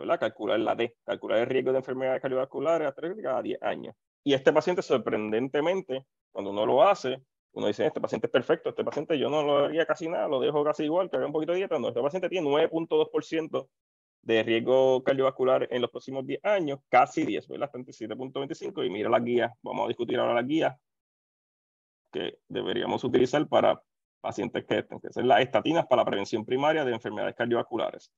¿verdad? Calcular el riesgo de enfermedades cardiovasculares cada 10 años. Y este paciente, sorprendentemente, cuando uno lo hace, uno dice, este paciente es perfecto, este paciente yo no lo haría casi nada, lo dejo casi igual, que haga un poquito de dieta. No, este paciente tiene 9.2% de riesgo cardiovascular en los próximos 10 años, casi 10, ¿verdad? 37.25. Y mira las guías, vamos a discutir ahora las guías que deberíamos utilizar para pacientes que son las estatinas para la prevención primaria de enfermedades cardiovasculares.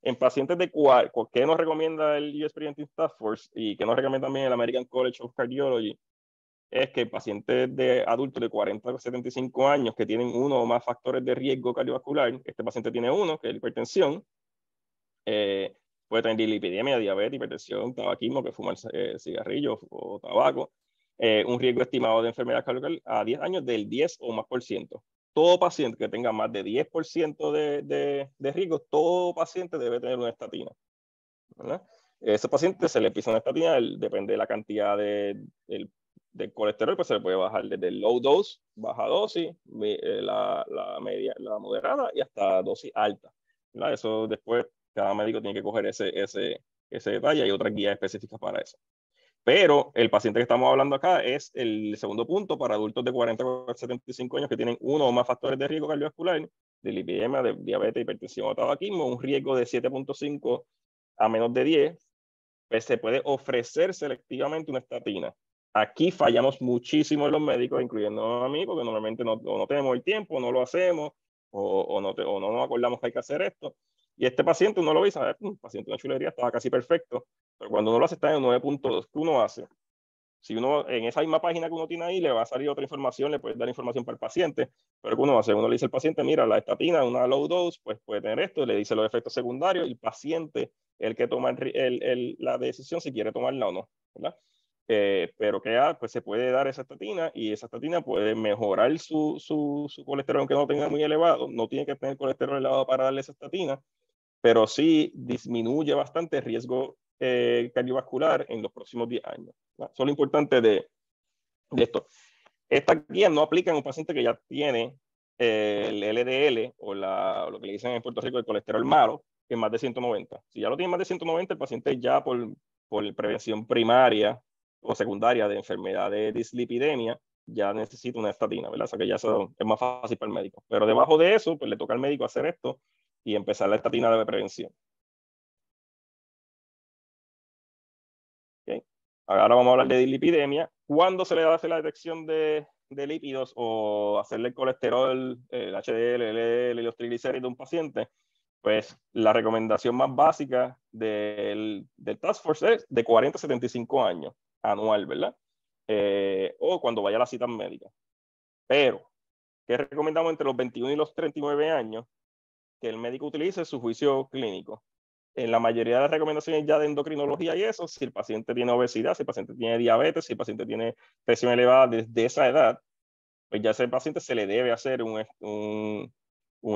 En pacientes de ¿qué nos recomienda el US Preventive Task Force y qué nos recomienda también el American College of Cardiology? Es que pacientes de adultos de 40 a 75 años que tienen uno o más factores de riesgo cardiovascular, este paciente tiene uno, que es la hipertensión, puede tener dislipidemia, diabetes, hipertensión, tabaquismo, que fuma cigarrillos o tabaco, un riesgo estimado de enfermedad cardiovascular a 10 años del 10 o más por ciento. Todo paciente que tenga más de 10% de riesgo, todo paciente debe tener una estatina, ¿verdad? Ese paciente se le pisa una estatina, depende de la cantidad del colesterol, pues se le puede bajar desde el low dose, baja dosis, la media, la moderada y hasta dosis alta, ¿verdad? Eso después cada médico tiene que coger ese detalle. Hay otras guías específicas para eso. Pero el paciente que estamos hablando acá es el segundo punto para adultos de 40 a 75 años que tienen uno o más factores de riesgo cardiovascular, de lipidemia, de diabetes, hipertensión o tabaquismo, un riesgo de 7.5 a menos de 10, pues se puede ofrecer selectivamente una estatina. Aquí fallamos muchísimo los médicos, incluyendo a mí, porque normalmente no tenemos el tiempo, no lo hacemos, o no nos acordamos que hay que hacer esto. Y este paciente uno lo ve y sabe, paciente una chulería, estaba casi perfecto, pero cuando uno lo hace está en 9.2, ¿qué uno hace? Si uno en esa misma página que uno tiene ahí le va a salir otra información, le puede dar información para el paciente, pero ¿qué uno hace? Uno le dice al paciente, mira, la estatina, una low dose, pues puede tener esto, le dice los efectos secundarios, y el paciente el que toma la decisión si quiere tomarla o no, ¿verdad? Pero pues se puede dar esa estatina y esa estatina puede mejorar su colesterol aunque no tenga muy elevado, no tiene que tener colesterol elevado para darle esa estatina, pero sí disminuye bastante el riesgo cardiovascular en los próximos 10 años. ¿Verdad? Eso es lo importante de esto. Estas guías no aplican a un paciente que ya tiene el LDL o lo que le dicen en Puerto Rico el colesterol malo, que es más de 190. Si ya lo tiene más de 190, el paciente ya por prevención primaria o secundaria de enfermedad de dislipidemia, ya necesita una estatina, ¿verdad? O sea que ya eso es más fácil para el médico. Pero debajo de eso, pues le toca al médico hacer esto y empezar la estatina de prevención. ¿Okay? Ahora vamos a hablar de dislipidemia. ¿Cuándo se le hace la detección de lípidos o hacerle el colesterol, el HDL, el LDL y los triglicéridos de un paciente? Pues la recomendación más básica del Task Force es de 40 a 75 años anual, ¿verdad? O cuando vaya a la cita médica. Pero, ¿qué recomendamos entre los 21 y los 39 años? Que el médico utilice su juicio clínico. En la mayoría de las recomendaciones ya de endocrinología y eso, si el paciente tiene obesidad, si el paciente tiene diabetes, si el paciente tiene presión elevada desde esa edad, pues ya a ese paciente se le debe hacer un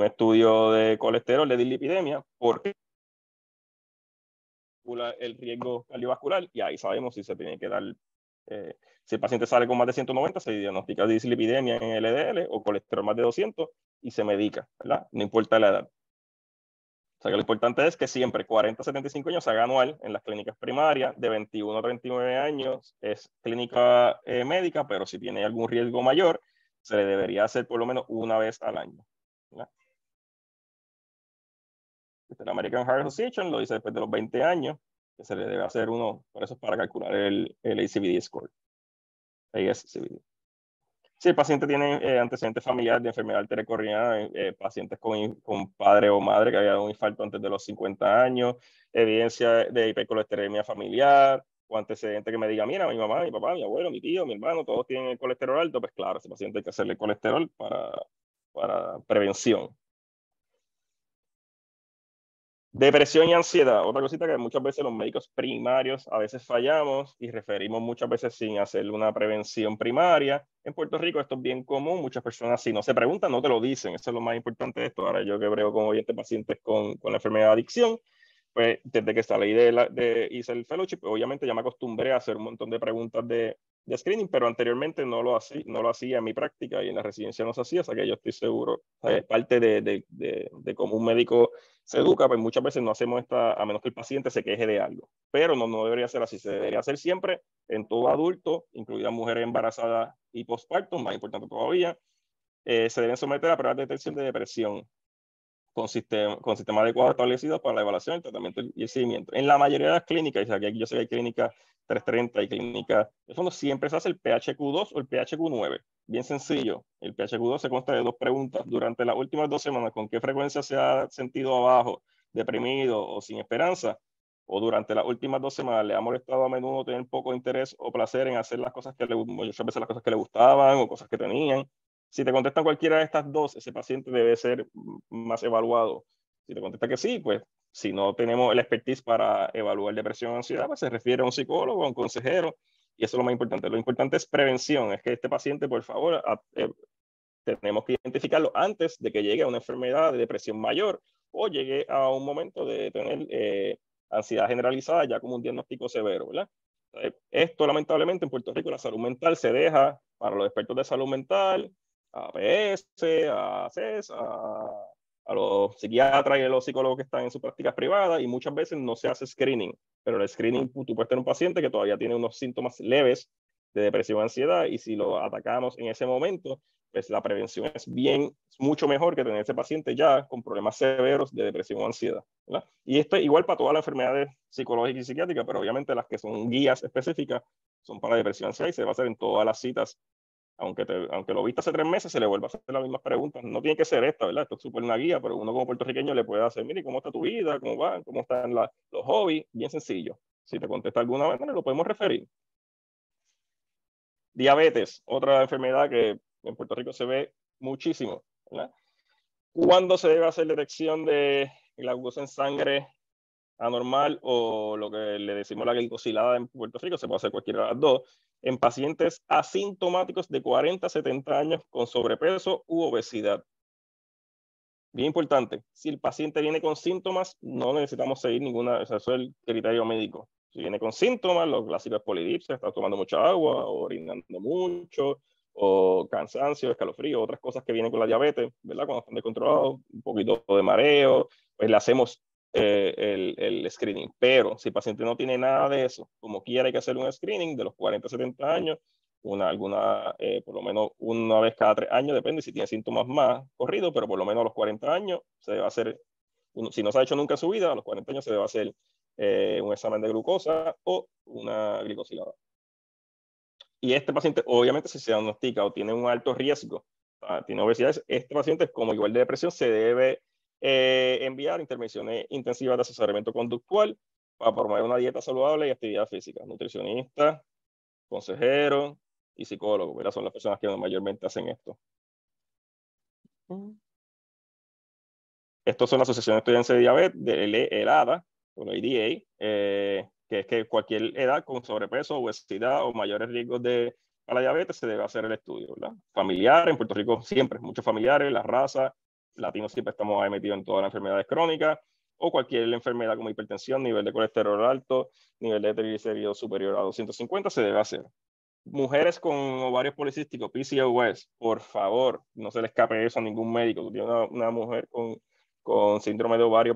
estudio de colesterol, de dislipidemia, porque el riesgo cardiovascular y ahí sabemos si se tiene que dar, si el paciente sale con más de 190, se diagnostica dislipidemia en LDL o colesterol más de 200 y se medica, ¿verdad? No importa la edad. sea que lo importante es que siempre 40 a 75 años se haga anual en las clínicas primarias, de 21 a 39 años es clínica médica, pero si tiene algún riesgo mayor, se le debería hacer por lo menos una vez al año. ¿Verdad? La American Heart Association lo dice después de los 20 años, que se le debe hacer uno, por eso es para calcular el ACVD score. ASCVD. Si el paciente tiene antecedentes familiares de enfermedad arterial coronariana, pacientes con padre o madre que haya dado un infarto antes de los 50 años, evidencia de hipercolesterolemia familiar, o antecedente que me diga, mira, mi mamá, mi papá, mi abuelo, mi tío, mi hermano, todos tienen el colesterol alto, pues claro, ese paciente hay que hacerle colesterol para prevención. Depresión y ansiedad, otra cosita que muchas veces los médicos primarios a veces fallamos y referimos muchas veces sin hacer una prevención primaria. En Puerto Rico esto es bien común, muchas personas si no se preguntan no te lo dicen, eso es lo más importante de esto. Ahora yo que brego con oyentes pacientes con la enfermedad de adicción, pues desde que esta ley hice el fellowship, obviamente ya me acostumbré a hacer un montón de preguntas de screening, pero anteriormente no lo hacía en mi práctica y en la residencia no se hacía, o sea que yo estoy seguro, o sea, es parte de cómo un médico se educa, pues muchas veces no hacemos esta, a menos que el paciente se queje de algo, pero no debería ser así, se debería hacer siempre en todo adulto, incluidas mujeres embarazadas y postparto, más importante todavía, se deben someter a pruebas de detección de depresión con sistema adecuado establecido para la evaluación, el tratamiento y el seguimiento. En la mayoría de las clínicas, y aquí yo sé que hay clínicas 330 y clínicas, de fondo siempre se hace el PHQ2 o el PHQ9. Bien sencillo, el PHQ2 se consta de 2 preguntas. Durante las últimas 2 semanas, ¿con qué frecuencia se ha sentido abajo, deprimido o sin esperanza? O durante las últimas 2 semanas le ha molestado a menudo tener poco interés o placer en hacer las cosas muchas veces las cosas que le gustaban o cosas que tenían. Si te contestan cualquiera de estas 2, ese paciente debe ser más evaluado. Si te contesta que sí, pues si no tenemos el expertise para evaluar depresión o ansiedad, pues se refiere a un psicólogo, a un consejero, y eso es lo más importante. Lo importante es prevención, es que este paciente, por favor, tenemos que identificarlo antes de que llegue a una enfermedad de depresión mayor o llegue a un momento de tener ansiedad generalizada ya como un diagnóstico severo, ¿verdad? Esto lamentablemente en Puerto Rico la salud mental se deja para los expertos de salud mental, a APS, a CES, a los psiquiatras y a los psicólogos que están en sus prácticas privadas y muchas veces no se hace screening, pero el screening, tú puedes tener un paciente que todavía tiene unos síntomas leves de depresión o ansiedad y si lo atacamos en ese momento, pues la prevención es mucho mejor que tener ese paciente ya con problemas severos de depresión o ansiedad, ¿verdad? Y esto es igual para todas las enfermedades psicológicas y psiquiátricas, pero obviamente las que son guías específicas son para depresión y ansiedad y se va a hacer en todas las citas. Aunque lo viste hace 3 meses, se le vuelve a hacer las mismas preguntas. No tiene que ser esta, ¿verdad? Esto es súper una guía, pero uno como puertorriqueño le puede hacer, mire, ¿cómo está tu vida? ¿Cómo van? ¿Cómo están los hobbies? Bien sencillo. Si te contesta alguna vez, lo podemos referir. Diabetes, otra enfermedad que en Puerto Rico se ve muchísimo, ¿verdad? ¿Cuándo se debe hacer detección de la glucosa en sangre anormal o lo que le decimos la glicosilada en Puerto Rico? Se puede hacer cualquiera de las dos. En pacientes asintomáticos de 40 a 70 años con sobrepeso u obesidad. Bien importante, si el paciente viene con síntomas, no necesitamos seguir ninguna, eso es el criterio médico. Si viene con síntomas, los clásicos polidipsia, está tomando mucha agua, o orinando mucho, o cansancio, escalofrío, otras cosas que vienen con la diabetes, ¿verdad? Cuando están descontrolados, un poquito de mareo, pues le hacemos el screening. Pero si el paciente no tiene nada de eso, como quiera hay que hacer un screening de los 40 a 70 años, por lo menos una vez cada 3 años, depende si tiene síntomas más corridos, pero por lo menos a los 40 años se debe hacer, si no se ha hecho nunca en su vida, a los 40 años se debe hacer un examen de glucosa o una glicosilada. Y este paciente, obviamente, si se diagnostica o tiene un alto riesgo, tiene obesidad, este paciente, como igual de depresión, se debe enviar intervenciones intensivas de asesoramiento conductual para promover una dieta saludable y actividad física. Nutricionista, consejero y psicólogo, ¿verdad? Son las personas que mayormente hacen esto. Estos son las asociaciones de estudiantes de diabetes, el ADA, o la ADA, que es que cualquier edad con sobrepeso, obesidad o mayores riesgos a la diabetes se debe hacer el estudio, ¿verdad? Familiar, en Puerto Rico siempre, muchos familiares, la raza, latinos siempre estamos ahí metidos en todas las enfermedades crónicas, o cualquier enfermedad como hipertensión, nivel de colesterol alto, nivel de triglicéridos superior a 250 se debe hacer. Mujeres con ovarios policísticos, PCOS, por favor, no se le escape eso a ningún médico. Tú tienes una mujer con con síndrome de ovario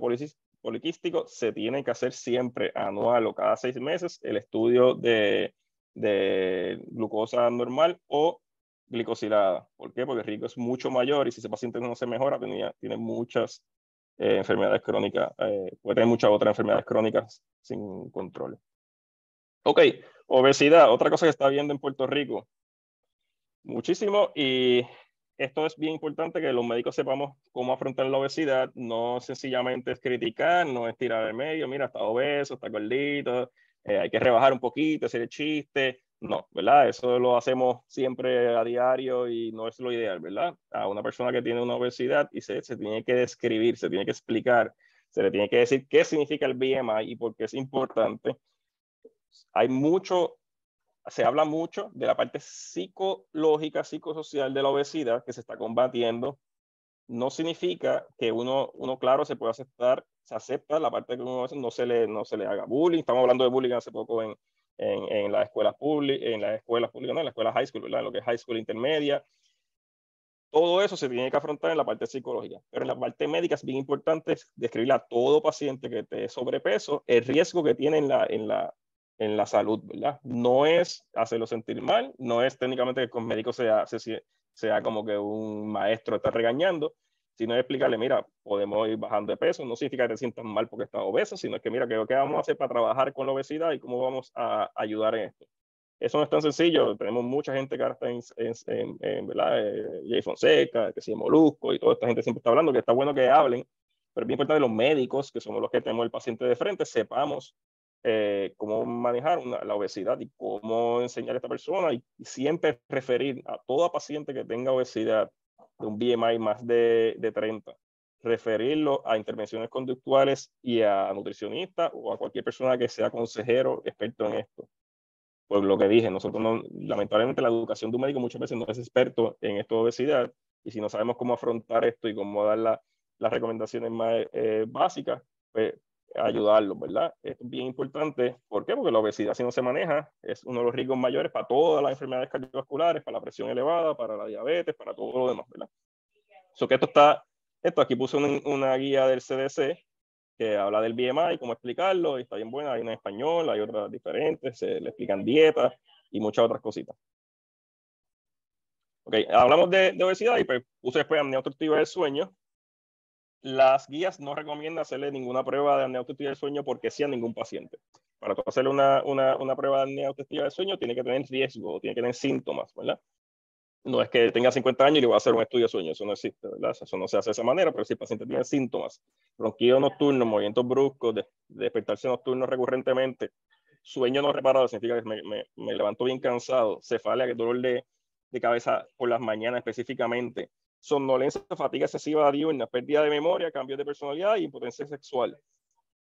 poliquístico, se tiene que hacer siempre anual o cada 6 meses el estudio de glucosa normal o glicosilada. ¿Por qué? Porque el riesgo es mucho mayor y si ese paciente no se mejora, tiene muchas enfermedades crónicas, puede tener muchas otras enfermedades crónicas sin control. Ok, obesidad, otra cosa que está viendo en Puerto Rico muchísimo, y esto es bien importante que los médicos sepamos cómo afrontar la obesidad. No sencillamente es criticar, no es tirar al medio, mira, está obeso, está gordito, hay que rebajar un poquito, hacer el chiste. No, ¿verdad? Eso lo hacemos siempre a diario y no es lo ideal, ¿verdad? A una persona que tiene una obesidad y se tiene que describir, se tiene que explicar, se le tiene que decir qué significa el BMI y por qué es importante. Se habla mucho de la parte psicológica, psicosocial de la obesidad que se está combatiendo. No significa que uno claro, se puede aceptar, se acepta la parte que uno no se le haga bullying. Estamos hablando de bullying hace poco en las escuelas públicas, en la escuela high school, ¿verdad? Lo que es high school intermedia. Todo eso se tiene que afrontar en la parte psicológica, pero en la parte médica es bien importante describirle a todo paciente que esté sobrepeso el riesgo que tiene en la salud, ¿verdad? No es hacerlo sentir mal, no es técnicamente que con médico sea como que un maestro está regañando, sino es explicarle, mira, podemos ir bajando de peso, no significa que te sientas mal porque estás obeso, sino que mira, ¿qué vamos a hacer para trabajar con la obesidad y cómo vamos a ayudar en esto? Eso no es tan sencillo. Tenemos mucha gente que ahora está ¿verdad? Jay Fonseca, que sí, Molusco, y toda esta gente siempre está hablando, que está bueno que hablen, pero es bien importante los médicos, que somos los que tenemos el paciente de frente, sepamos cómo manejar la obesidad y cómo enseñar a esta persona y siempre referir a toda paciente que tenga obesidad de un BMI más de 30, referirlo a intervenciones conductuales y a nutricionistas o a cualquier persona que sea consejero experto en esto. Por lo que dije, nosotros lamentablemente la educación de un médico muchas veces no es experto en esto de obesidad, y si no sabemos cómo afrontar esto y cómo dar las recomendaciones más básicas, pues ayudarlos, ¿verdad? Esto es bien importante. ¿Por qué? Porque la obesidad, si no se maneja, es uno de los riesgos mayores para todas las enfermedades cardiovasculares, para la presión elevada, para la diabetes, para todo lo demás, ¿verdad? So que esto aquí puse una guía del CDC que habla del BMI, cómo explicarlo, y está bien buena. Hay una en español, hay otras diferentes, se le explican dietas y muchas otras cositas. Ok, hablamos de obesidad y pues puse después apnea obstructiva del sueño. Las guías no recomiendan hacerle ninguna prueba de apnea obstructiva del sueño porque sí a ningún paciente. Para hacerle una prueba de apnea obstructiva del sueño tiene que tener riesgo, tiene que tener síntomas, ¿verdad? No es que tenga 50 años y le voy a hacer un estudio de sueño, eso no existe, ¿verdad? Eso no se hace de esa manera, pero si el paciente tiene síntomas, ronquido nocturno, movimientos bruscos, despertarse nocturno recurrentemente, sueño no reparado, significa que me levanto bien cansado, cefalia, dolor de cabeza por las mañanas específicamente, somnolencia, fatiga excesiva diurna, pérdida de memoria, cambios de personalidad y impotencia sexual.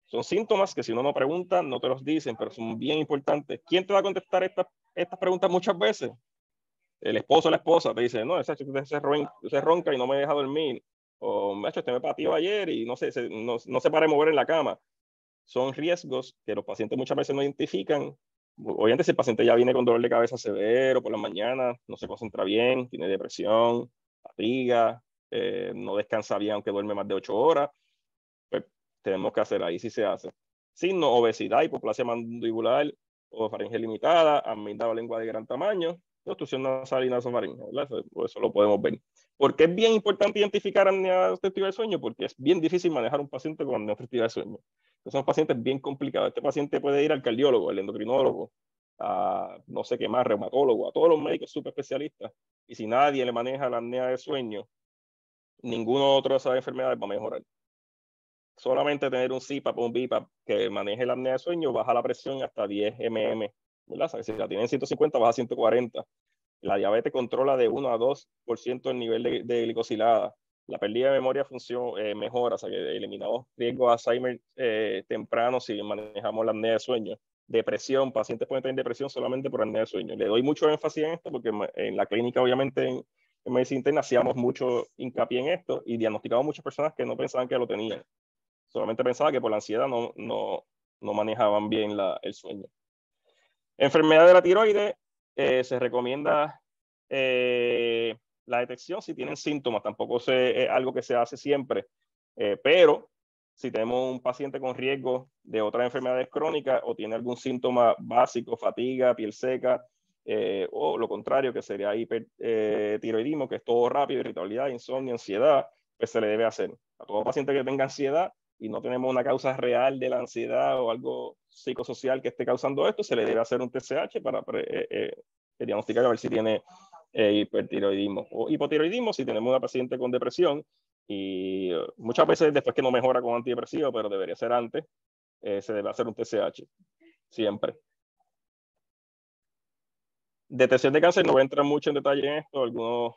Son síntomas que si uno no pregunta, no te los dicen, pero son bien importantes. ¿Quién te va a contestar estas preguntas muchas veces? El esposo o la esposa te dice, no, ese se ronca y no me deja dormir. O, macho, me pateó ayer y no se para de mover en la cama. Son riesgos que los pacientes muchas veces no identifican. Obviamente, si el paciente ya viene con dolor de cabeza severo por la mañana, no se concentra bien, tiene depresión, fatiga, no descansa bien aunque duerme más de 8 horas, pues tenemos que hacer ahí si se hace. Signo, obesidad, hipoplasia mandibular o faringe limitada, amígdala o lengua de gran tamaño, obstrucción nasal y nasofaringe, ¿verdad? Eso lo podemos ver. ¿Por qué es bien importante identificar apnea obstructiva del sueño? Porque es bien difícil manejar un paciente con apnea obstructiva del sueño. Son pacientes bien complicados. Este paciente puede ir al cardiólogo, al endocrinólogo, a no sé qué más, reumatólogo, a todos los médicos súper especialistas. Y si nadie le maneja la apnea del sueño, ninguno otro de esas enfermedades va a mejorar. Solamente tener un CPAP o un BiPAP que maneje la apnea de sueño baja la presión hasta 10 mm, ¿verdad? O sea, si la tienen 150, baja a 140. La diabetes controla de 1 a 2% el nivel de glicosilada. La pérdida de memoria mejora, o sea, que eliminamos riesgo de Alzheimer temprano si manejamos la apnea de sueño. Depresión, pacientes pueden tener depresión solamente por apnea de sueño. Le doy mucho énfasis en esto porque en la clínica, obviamente, en medicina interna hacíamos mucho hincapié en esto y diagnosticamos muchas personas que no pensaban que lo tenían. Solamente pensaba que por la ansiedad no manejaban bien el sueño. Enfermedad de la tiroides, se recomienda la detección si tienen síntomas. Tampoco es algo que se hace siempre, Pero si tenemos un paciente con riesgo de otras enfermedades crónicas o tiene algún síntoma básico, fatiga, piel seca, o lo contrario, que sería hipertiroidismo, que es todo rápido, irritabilidad, insomnio, ansiedad, pues se le debe hacer. A todo paciente que tenga ansiedad y no tenemos una causa real de la ansiedad o algo psicosocial que esté causando esto, se le debe hacer un TSH para diagnosticar a ver si tiene hipertiroidismo o hipotiroidismo si tenemos una paciente con depresión. Y muchas veces después que no mejora con antidepresivo, pero debería ser antes, se debe hacer un TSH, siempre. Detección de cáncer, no voy a entrar mucho en detalle en esto, algunos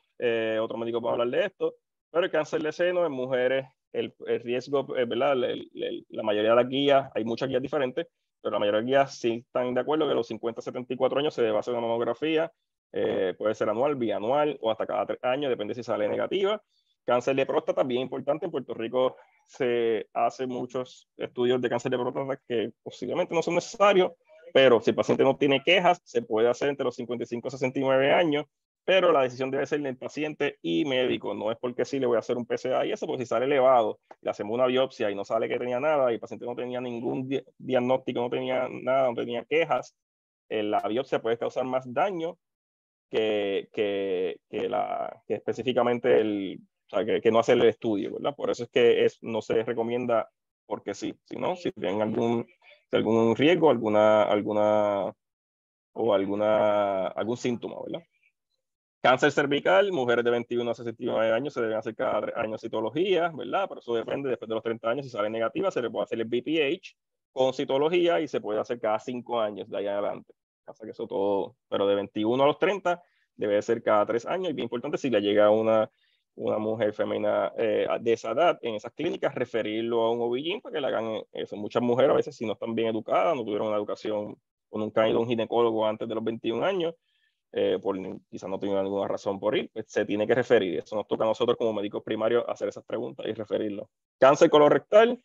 otros médicos van a hablar de esto, pero el cáncer de seno en mujeres, el riesgo, ¿verdad? La mayoría de las guías, hay muchas guías diferentes, pero la mayoría de las guías sí están de acuerdo que a los 50 a 74 años se debe hacer una mamografía, puede ser anual, bianual o hasta cada 3 años, depende si sale negativa. Cáncer de próstata, bien importante, en Puerto Rico se hacen muchos estudios de cáncer de próstata que posiblemente no son necesarios, pero si el paciente no tiene quejas, se puede hacer entre los 55 y 69 años, pero la decisión debe ser del paciente y médico. No es porque sí le voy a hacer un PSA y eso, porque si sale elevado, le hacemos una biopsia y no sale que tenía nada y el paciente no tenía ningún diagnóstico, no tenía nada, no tenía quejas, la biopsia puede causar más daño que específicamente o sea, que no hacer el estudio, ¿verdad? Por eso es que no se recomienda porque sí, sino si tienen algún riesgo, algún síntoma, ¿verdad? Cáncer cervical, mujeres de 21 a 69 años se deben hacer cada 3 años citología, ¿verdad? Pero eso depende, después de los 30 años, si sale negativa, se le puede hacer el BPH con citología y se puede hacer cada 5 años de ahí adelante. O sea que eso todo, pero de 21 a los 30 debe ser cada 3 años y bien importante si le llega una mujer femenina de esa edad en esas clínicas, referirlo a un OB-GYN para que le hagan eso. Muchas mujeres a veces si no están bien educadas, no tuvieron una educación o nunca han ido a un ginecólogo antes de los 21 años, quizás no tengan ninguna razón por ir, pues se tiene que referir. Eso nos toca a nosotros como médicos primarios hacer esas preguntas y referirlo. Cáncer colorectal,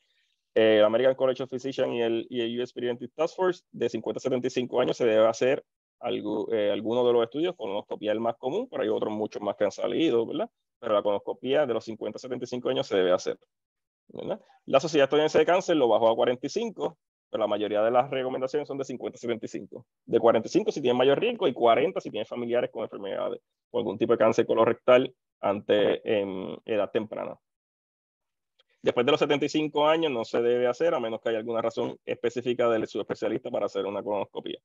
el American College of Physicians y el US Preventive Task Force de 50 a 75 años se debe hacer alguno de los estudios. Colonoscopía es el más común, pero hay otros muchos más que han salido, ¿verdad? Pero la colonoscopía de los 50 a 75 años se debe hacer, ¿verdad? La Sociedad Estadounidense de Cáncer lo bajó a 45, pero la mayoría de las recomendaciones son de 50 a 75. De 45 si tienen mayor riesgo y 40 si tienen familiares con enfermedades o algún tipo de cáncer colorectal en edad temprana. Después de los 75 años no se debe hacer a menos que haya alguna razón específica del subespecialista para hacer una colonoscopia.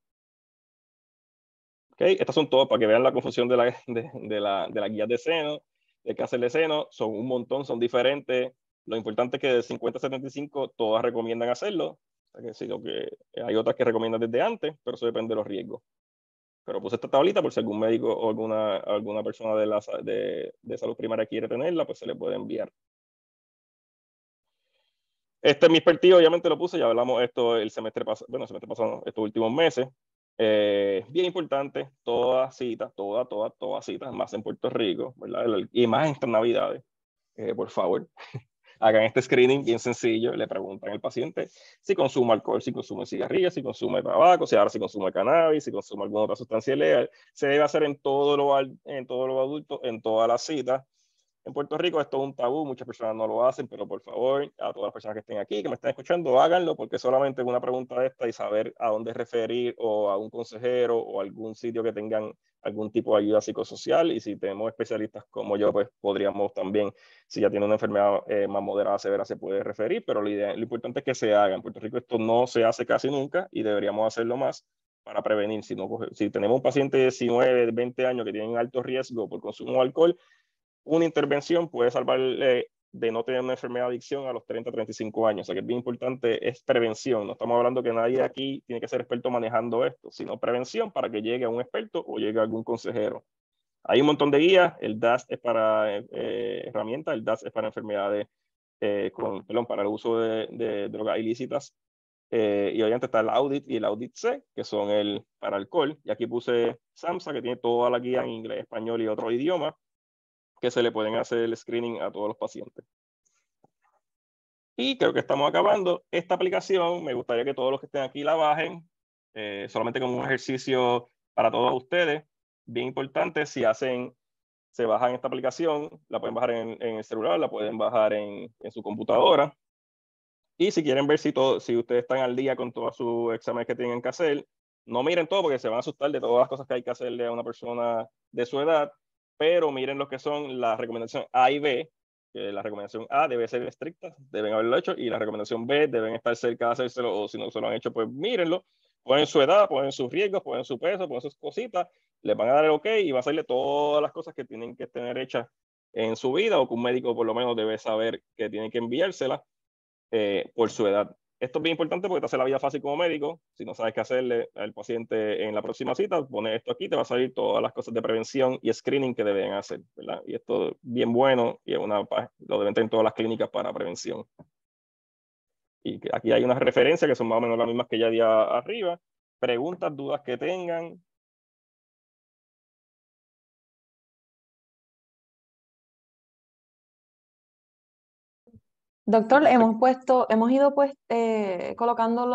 Okay. Estas son todas para que vean la confusión de la guía de seno, del cáncer de seno. Son un montón, son diferentes. Lo importante es que de 50 a 75 todas recomiendan hacerlo. O sea que sí, hay otras que recomiendan desde antes, pero eso depende de los riesgos. Pero puse esta tablita por si algún médico o alguna persona de salud primaria quiere tenerla, pues se le puede enviar. Este es mi expertise, obviamente lo puse, ya hablamos esto el semestre pasado, estos últimos meses. Bien importante, todas citas, más en Puerto Rico, ¿verdad? Y más en estas navidades, por favor, hagan este screening bien sencillo, le preguntan al paciente si consume alcohol, si consume cigarrillos, si consume tabaco, si consume cannabis, si consume alguna otra sustancia ilegal. Se debe hacer en todos los adultos, en todas las citas. En Puerto Rico esto es un tabú, muchas personas no lo hacen, pero por favor, a todas las personas que estén aquí, que me estén escuchando, háganlo, porque solamente una pregunta de esta y saber a dónde referir o a un consejero o a algún sitio que tengan algún tipo de ayuda psicosocial, y si tenemos especialistas como yo, pues podríamos también, si ya tiene una enfermedad más moderada, severa, se puede referir, pero lo importante es que se haga. En Puerto Rico esto no se hace casi nunca y deberíamos hacerlo más para prevenir. Si tenemos un paciente de 19, 20 años que tiene alto riesgo por consumo de alcohol, una intervención puede salvarle de no tener una enfermedad de adicción a los 30, 35 años. O sea que es bien importante, es prevención. No estamos hablando que nadie aquí tiene que ser experto manejando esto, sino prevención para que llegue a un experto o llegue a algún consejero. Hay un montón de guías. El DAS es para herramientas, el DAS es para enfermedades, para el uso de drogas ilícitas. Y obviamente está el Audit y el Audit C, que son para alcohol. Y aquí puse SAMHSA, que tiene toda la guía en inglés, español y otro idioma, que se le pueden hacer el screening a todos los pacientes. Y creo que estamos acabando. Esta aplicación, me gustaría que todos los que estén aquí la bajen, solamente como un ejercicio para todos ustedes. Bien importante, si hacen se bajan esta aplicación, la pueden bajar en el celular, la pueden bajar en su computadora. Y si quieren ver si ustedes están al día con todos sus exámenes que tienen que hacer, no miren todo porque se van a asustar de todas las cosas que hay que hacerle a una persona de su edad, pero miren lo que son las recomendaciones A y B, que la recomendación A debe ser estricta, deben haberlo hecho, y la recomendación B deben estar cerca de hacérselo, o si no se lo han hecho, pues mírenlo, ponen su edad, ponen sus riesgos, ponen su peso, ponen sus cositas, les van a dar el OK y va a salir todas las cosas que tienen que tener hechas en su vida, o que un médico por lo menos debe saber que tiene que enviárselas por su edad. Esto es bien importante porque te hace la vida fácil como médico. Si no sabes qué hacerle al paciente en la próxima cita, pones esto aquí, te va a salir todas las cosas de prevención y screening que deben hacer, ¿verdad? Y esto es bien bueno y lo deben tener todas las clínicas para prevención. Y aquí hay unas referencias que son más o menos las mismas que ya di arriba. Preguntas, dudas que tengan. Doctor, hemos ido colocando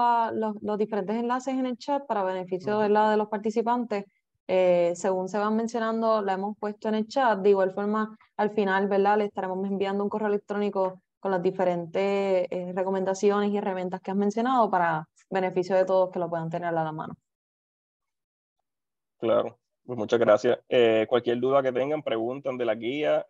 los diferentes enlaces en el chat para beneficio de los participantes. Según se van mencionando, la hemos puesto en el chat. De igual forma, al final, ¿verdad? Le estaremos enviando un correo electrónico con las diferentes recomendaciones y herramientas que has mencionado para beneficio de todos que lo puedan tener a la mano. Claro, pues muchas gracias. Cualquier duda que tengan, preguntan de la guía,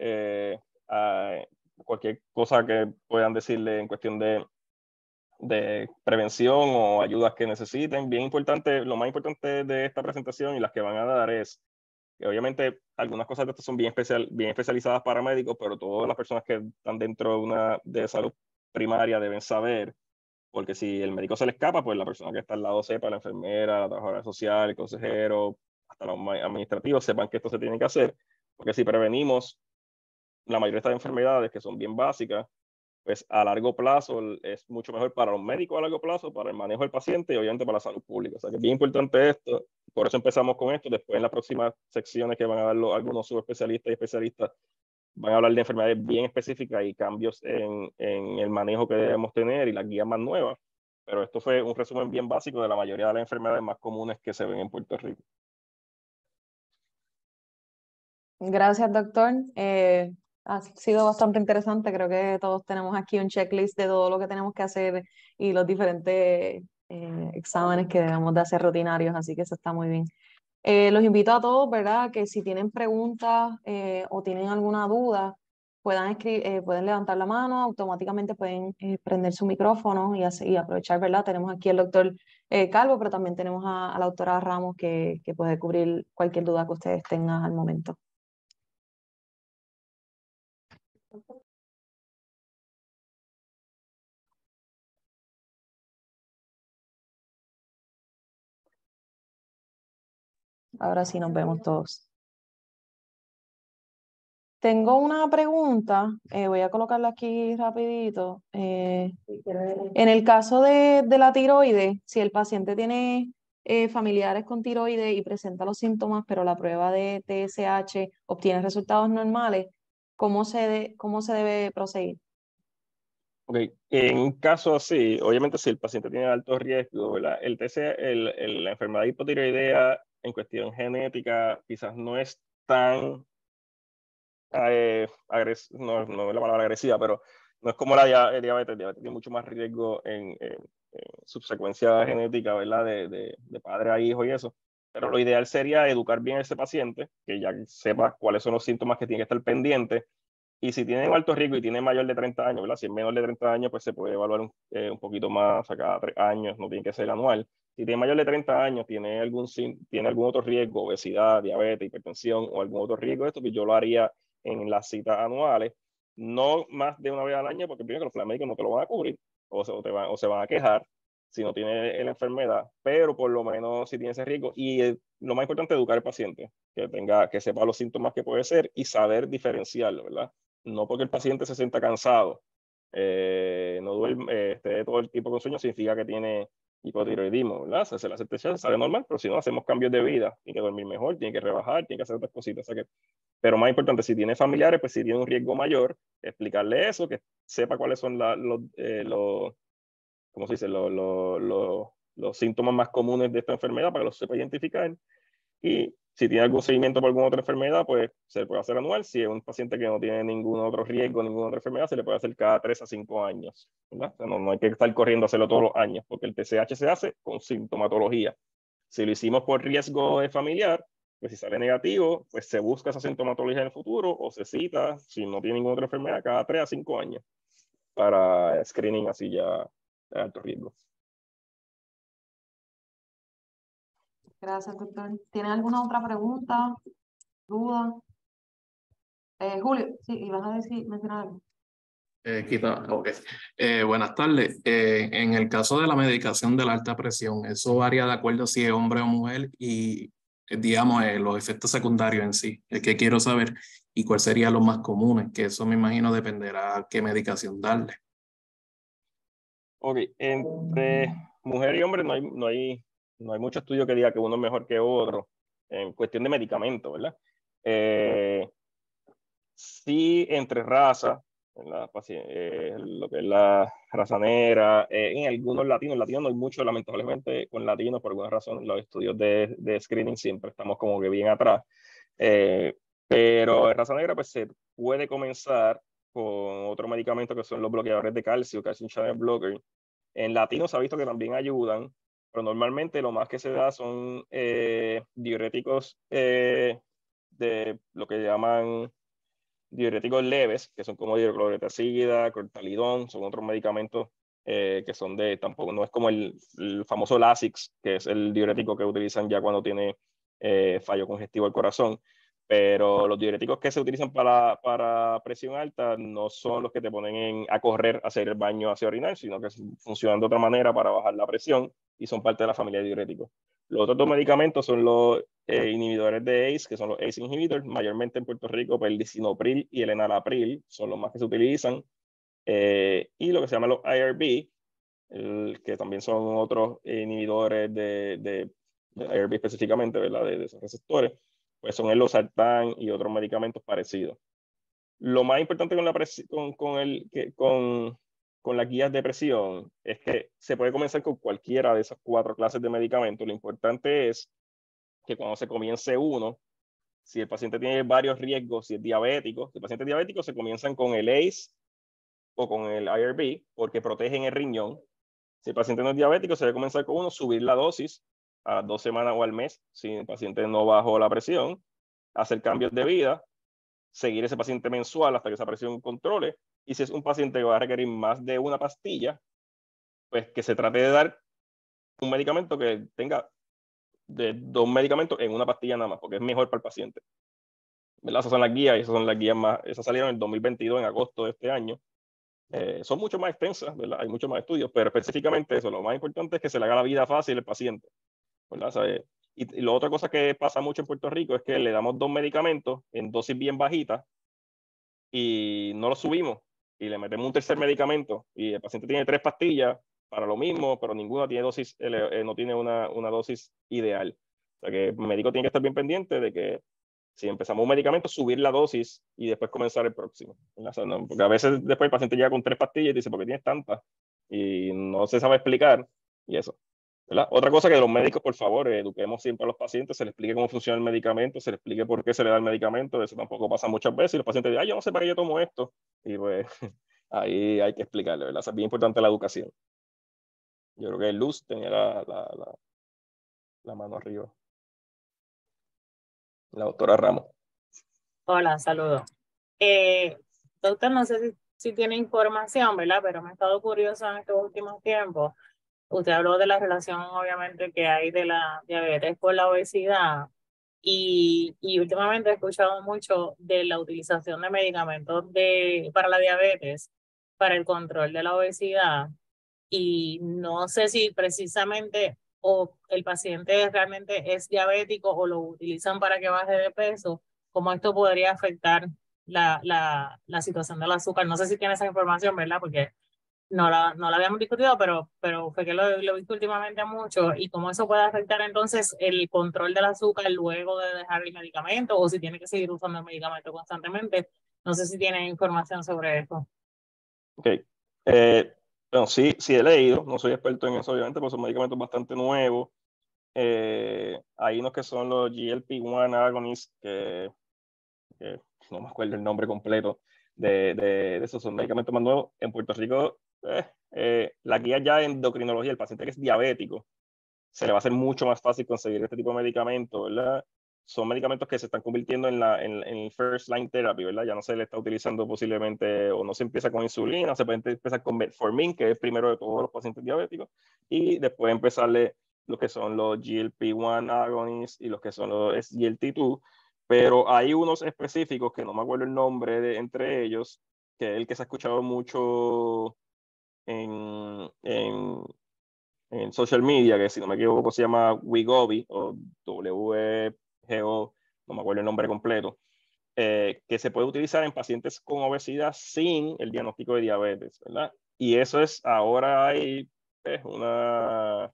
cualquier cosa que puedan decirle en cuestión de prevención o ayudas que necesiten. Bien importante, lo más importante de esta presentación y las que van a dar es que obviamente algunas cosas de estas son bien especializadas para médicos, pero todas las personas que están dentro de una de salud primaria deben saber, porque si el médico se le escapa, pues la persona que está al lado sepa, la enfermera, la trabajadora social, el consejero, hasta los administrativos sepan que esto se tiene que hacer, porque si prevenimos la mayoría de estas enfermedades que son bien básicas, pues a largo plazo es mucho mejor para los médicos a largo plazo, para el manejo del paciente y obviamente para la salud pública. O sea que es bien importante esto, por eso empezamos con esto. Después en las próximas secciones que van a dar algunos subespecialistas y especialistas van a hablar de enfermedades bien específicas y cambios en el manejo que debemos tener y las guías más nuevas. Pero esto fue un resumen bien básico de la mayoría de las enfermedades más comunes que se ven en Puerto Rico. Gracias, doctor. Ha sido bastante interesante. Creo que todos tenemos aquí un checklist de todo lo que tenemos que hacer y los diferentes exámenes que debemos de hacer rutinarios, así que eso está muy bien. Los invito a todos, ¿verdad? Que si tienen preguntas o tienen alguna duda, pueden levantar la mano, automáticamente pueden prender su micrófono y aprovechar, ¿verdad? Tenemos aquí al doctor Calvo, pero también tenemos a la doctora Ramos que puede cubrir cualquier duda que ustedes tengan al momento. Ahora sí nos vemos todos. Tengo una pregunta, voy a colocarla aquí rapidito. En el caso de la tiroides, si el paciente tiene familiares con tiroides y presenta los síntomas, pero la prueba de TSH obtiene resultados normales, ¿cómo se debe proseguir? Ok, en un caso así, obviamente si el paciente tiene alto riesgo, ¿verdad? La enfermedad hipotiroidea en cuestión genética quizás no es tan, no es la palabra agresiva, pero no es como el diabetes. El diabetes tiene mucho más riesgo en subsecuencia genética, ¿verdad? De padre a hijo y eso. Pero lo ideal sería educar bien a ese paciente, que ya sepa cuáles son los síntomas que tiene que estar pendiente. Y si tiene alto riesgo y tiene mayor de 30 años, ¿verdad? Si es menor de 30 años, pues se puede evaluar un poquito más, o sea, cada 3 años, no tiene que ser anual. Si tiene mayor de 30 años, tiene algún otro riesgo, obesidad, diabetes, hipertensión o algún otro riesgo de esto, pues yo lo haría en las citas anuales, no más de una vez al año, porque primero que los médicos no te lo van a cubrir o se van a quejar si no tiene la enfermedad, pero por lo menos si tiene ese riesgo. Y lo más importante es educar al paciente, que sepa los síntomas que puede ser y saber diferenciarlo, ¿verdad? No porque el paciente se sienta cansado, no duerme, esté todo el tiempo con sueño, significa que tiene hipotiroidismo, ¿verdad? Se la aceptación sale normal, pero si no, hacemos cambios de vida. Tiene que dormir mejor, tiene que rebajar, tiene que hacer otras cositas. O sea que, pero más importante, si tiene familiares, pues si tiene un riesgo mayor, explicarle eso, que sepa cuáles son ¿cómo se dice? Los síntomas más comunes de esta enfermedad para que los sepa identificar. Y Si tiene algún seguimiento por alguna otra enfermedad, pues se le puede hacer anual. Si es un paciente que no tiene ningún otro riesgo, ninguna otra enfermedad, se le puede hacer cada 3 a 5 años, ¿verdad? O sea, no hay que estar corriendo a hacerlo todos los años, porque el TSH se hace con sintomatología. Si lo hicimos por riesgo familiar, pues si sale negativo, pues se busca esa sintomatología en el futuro o se cita, si no tiene ninguna otra enfermedad, cada 3 a 5 años para screening así ya de alto riesgo. Gracias, doctor. ¿Tiene alguna otra pregunta, duda? Julio, sí, ibas a mencionar algo. Ok. Buenas tardes. En el caso de la medicación de la alta presión, eso varía de acuerdo si es hombre o mujer y, digamos, los efectos secundarios en sí. Es que quiero saber y cuáles serían los más comunes, que eso me imagino dependerá qué medicación darle. Ok, entre mujer y hombre no hay mucho estudio que diga que uno es mejor que otro en cuestión de medicamentos, ¿verdad? Sí, entre razas, lo que es la raza negra, en algunos latinos no hay mucho, lamentablemente, con latinos, por alguna razón, los estudios de screening siempre estamos como que bien atrás. Pero en raza negra, pues se puede comenzar con otro medicamento que son los bloqueadores de calcio channel blocker. En latinos se ha visto que también ayudan, pero normalmente lo más que se da son diuréticos de lo que llaman diuréticos leves, que son como hidroclorotiazida, cortalidón, son otros medicamentos que son tampoco, no es como el famoso Lasix, que es el diurético que utilizan ya cuando tiene fallo congestivo del corazón, pero los diuréticos que se utilizan para presión alta no son los que te ponen a correr, a hacer el baño hacia orinar, sino que funcionan de otra manera para bajar la presión y son parte de la familia de diuréticos. Los otros dos medicamentos son los inhibidores de ACE, que son los ACE inhibitors, mayormente en Puerto Rico, pues el lisinopril y el enalapril son los más que se utilizan. Y lo que se llama los IRB, que también son otros inhibidores de IRB específicamente, ¿verdad? De esos receptores, pues son el losartán y otros medicamentos parecidos. Lo más importante con las guías de presión es que se puede comenzar con cualquiera de esas 4 clases de medicamentos. Lo importante es que cuando se comience uno, si el paciente tiene varios riesgos, si es diabético, si el paciente es diabético, se comienzan con el ACE o con el IRB porque protegen el riñón. Si el paciente no es diabético, se debe comenzar con uno, subir la dosis a 2 semanas o al mes, si el paciente no bajó la presión, hacer cambios de vida, seguir ese paciente mensual hasta que esa presión controle. Y si es un paciente que va a requerir más de una pastilla, pues que se trate de dar un medicamento que tenga de 2 medicamentos en una pastilla nada más, porque es mejor para el paciente. ¿Verdad? Esas son las guías, y esas son las guías más, esas salieron en el 2022, en agosto de este año. Son mucho más extensas, ¿verdad? Hay muchos más estudios, pero específicamente eso, lo más importante es que se le haga la vida fácil al paciente, ¿verdad? ¿Sabe? Y la otra cosa que pasa mucho en Puerto Rico es que le damos 2 medicamentos en dosis bien bajitas y no los subimos y le metemos un tercer medicamento y el paciente tiene 3 pastillas para lo mismo, pero ninguna tiene dosis, no tiene una dosis ideal. O sea que el médico tiene que estar bien pendiente de que si empezamos un medicamento, subir la dosis y después comenzar el próximo. O sea, no, porque a veces después el paciente llega con 3 pastillas y dice, ¿por qué tienes tantas? Y no se sabe explicar y eso. ¿Verdad? Otra cosa que los médicos, por favor, eduquemos siempre a los pacientes, se les explique cómo funciona el medicamento, se les explique por qué se le da el medicamento, eso tampoco pasa muchas veces y los pacientes dicen, yo no sé para qué yo tomo esto. Y pues ahí hay que explicarle, ¿verdad? O sea, es bien importante la educación. Yo creo que Luz tenía la mano arriba. La doctora Ramos. Hola, saludos. Doctor, no sé si tiene información, ¿verdad? Pero me he estado curiosa en estos últimos tiempos. Usted habló de la relación, obviamente, que hay de la diabetes con la obesidad y últimamente he escuchado mucho de la utilización de medicamentos para la diabetes, para el control de la obesidad y no sé si precisamente o el paciente realmente es diabético o lo utilizan para que baje de peso, cómo esto podría afectar la situación del azúcar. No sé si tiene esa información, ¿verdad? Porque no la habíamos discutido, pero fue que lo he visto últimamente mucho y cómo eso puede afectar entonces el control del azúcar luego de dejar el medicamento o si tiene que seguir usando el medicamento constantemente. No sé si tiene información sobre eso. Ok. Bueno, sí he leído, no soy experto en eso, obviamente, porque son medicamentos bastante nuevos. hay unos que son los GLP-1 agonists, que no me acuerdo el nombre completo de esos, son medicamentos más nuevos. En Puerto Rico, la guía ya en endocrinología, el paciente que es diabético, se le va a hacer mucho más fácil conseguir este tipo de medicamentos, ¿verdad? Son medicamentos que se están convirtiendo en el first line therapy, ¿verdad? Ya no se le está utilizando posiblemente, o no se empieza con insulina, se puede empezar con metformin, que es el primero de todos los pacientes diabéticos, y después empezarle lo que son los GLP-1 agonists y los que son los SGLT2, pero hay unos específicos que no me acuerdo el nombre de entre ellos, que es el que se ha escuchado mucho en social media, que si no me equivoco se llama Wegovy o WGO, no me acuerdo el nombre completo, que se puede utilizar en pacientes con obesidad sin el diagnóstico de diabetes, ¿verdad? Y eso es, ahora hay una,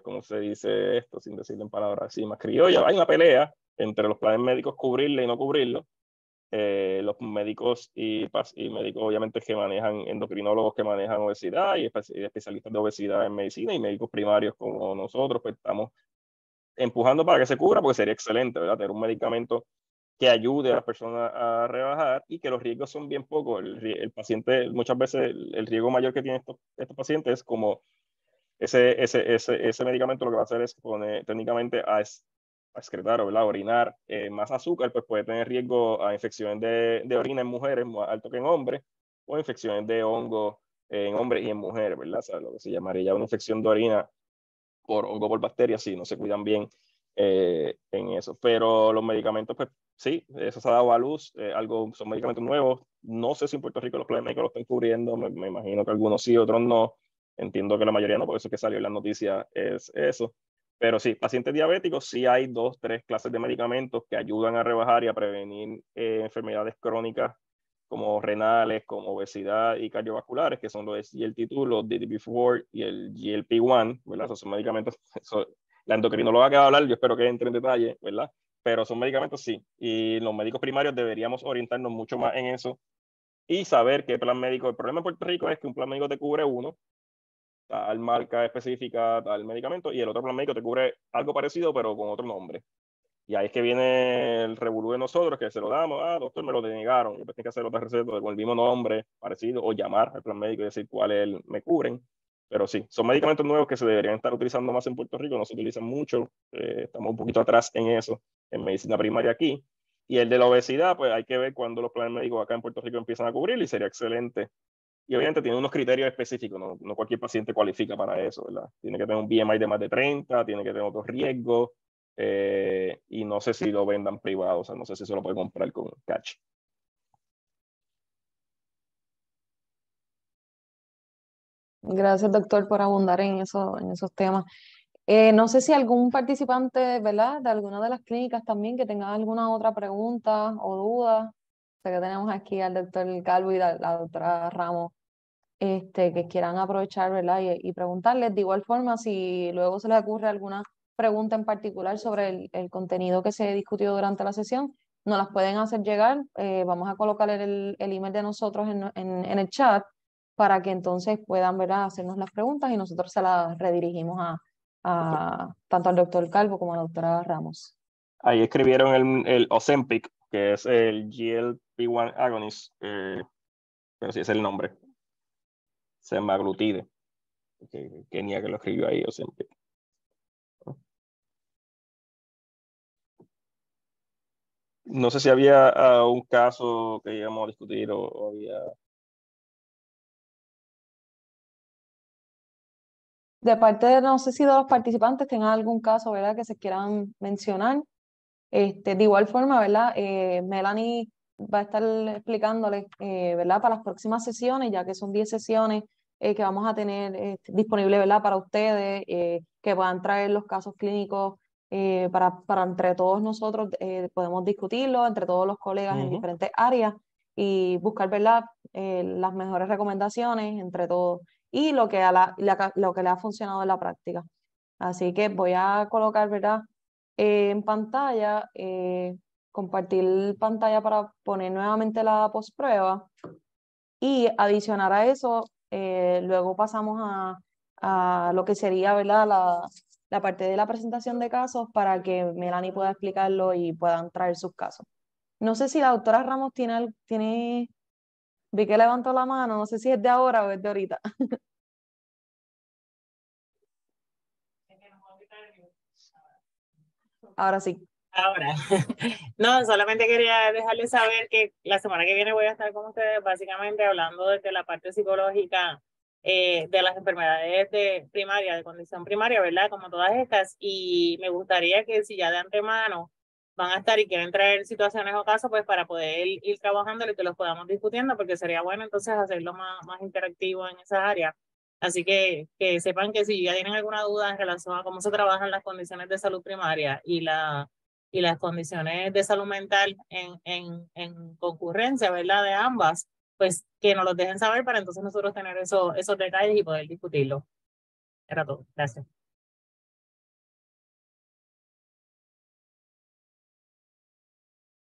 ¿cómo se dice esto sin decirlo en palabras así más criollas? Hay una pelea entre los planes médicos cubrirle y no cubrirlo. Los médicos y médicos obviamente que manejan, endocrinólogos que manejan obesidad y especialistas de obesidad en medicina y médicos primarios como nosotros, pues estamos empujando para que se cubra, porque sería excelente, ¿verdad? Tener un medicamento que ayude a las personas a rebajar y que los riesgos son bien pocos. El paciente, muchas veces el riesgo mayor que tienen estos pacientes es como ese medicamento lo que va a hacer es poner técnicamente a excretar o orinar más azúcar, pues puede tener riesgo a infecciones de orina en mujeres más alto que en hombres, o infecciones de hongo en hombres y en mujeres, ¿verdad? O sea, lo que se llamaría ya una infección de orina por hongo, por bacterias, si no se cuidan bien en eso. Pero los medicamentos, pues sí, eso se ha dado a luz, son medicamentos nuevos. No sé si en Puerto Rico los planes médicos lo están cubriendo, me imagino que algunos sí, otros no. Entiendo que la mayoría no, por eso es que salió en las noticias es eso. Pero sí, pacientes diabéticos, sí hay 2, 3 clases de medicamentos que ayudan a rebajar y a prevenir enfermedades crónicas como renales, como obesidad y cardiovasculares, que son los SGLT2, los DPP4 y el GLP-1, ¿verdad? Esos son medicamentos, la endocrinóloga que va a hablar, yo espero que entre en detalle, ¿verdad? Pero son medicamentos, sí, y los médicos primarios deberíamos orientarnos mucho más en eso y saber qué plan médico. El problema en Puerto Rico es que un plan médico te cubre uno, tal marca específica, tal medicamento, y el otro plan médico te cubre algo parecido, pero con otro nombre. Y ahí es que viene el revolú de nosotros, que se lo damos, doctor, me lo denegaron, y pues tiene que hacer otra receta con el mismo nombre parecido, o llamar al plan médico y decir cuáles me cubren. Pero sí, son medicamentos nuevos que se deberían estar utilizando más en Puerto Rico, no se utilizan mucho, estamos un poquito atrás en eso, en medicina primaria aquí. Y el de la obesidad, pues hay que ver cuándo los planes médicos acá en Puerto Rico empiezan a cubrir, y sería excelente. Y obviamente tiene unos criterios específicos, no cualquier paciente cualifica para eso, ¿verdad? Tiene que tener un BMI de más de 30, tiene que tener otros riesgos, y no sé si lo vendan privado, o sea, no sé si se lo puede comprar con cash. Gracias, doctor, por abundar en esos temas. No sé si algún participante, ¿verdad?, de alguna de las clínicas también que tenga alguna otra pregunta o duda. Sé que tenemos aquí al doctor Calvo y la doctora Ramos, que quieran aprovechar, ¿verdad?, y preguntarles. De igual forma, si luego se les ocurre alguna pregunta en particular sobre el contenido que se discutió durante la sesión, nos las pueden hacer llegar. Vamos a colocar el email de nosotros en el chat para que entonces puedan, ¿verdad?, hacernos las preguntas y nosotros se las redirigimos tanto al doctor Calvo como a la doctora Ramos. Ahí escribieron el Ozempic, que es el GLP-1 agonist, pero sí es el nombre. Semaglutide. Kenia que lo escribió ahí, Ozempic. No sé si había un caso que íbamos a discutir o había... De parte de, no sé si de los participantes tengan algún caso, ¿verdad?, que se quieran mencionar. De igual forma, ¿verdad? Melanie va a estar explicándoles, ¿verdad?, para las próximas sesiones, ya que son 10 sesiones que vamos a tener disponibles, ¿verdad?, para ustedes, que puedan traer los casos clínicos para entre todos nosotros, podemos discutirlo entre todos los colegas en diferentes áreas y buscar, ¿verdad?, las mejores recomendaciones entre todos y lo que le ha funcionado en la práctica. Así que voy a colocar, ¿verdad?, en pantalla, compartir pantalla para poner nuevamente la postprueba y adicionar a eso, luego pasamos a lo que sería, ¿verdad?, la parte de la presentación de casos para que Melanie pueda explicarlo y puedan traer sus casos. No sé si la doctora Ramos vi que levantó la mano, no sé si es de ahora o es de ahorita. Ahora sí. Ahora, no, solamente quería dejarles saber que la semana que viene voy a estar con ustedes básicamente hablando de la parte psicológica de las enfermedades de primaria, de condición primaria, ¿verdad? Como todas estas, y me gustaría que si ya de antemano van a estar y quieren traer situaciones o casos, pues para poder ir trabajando y que los podamos discutiendo, porque sería bueno entonces hacerlo más interactivo en esas áreas. Así que sepan que si ya tienen alguna duda en relación a cómo se trabajan las condiciones de salud primaria y las condiciones de salud mental en concurrencia, ¿verdad? De ambas, pues que nos los dejen saber para entonces nosotros tener esos detalles y poder discutirlo. Era todo. Gracias.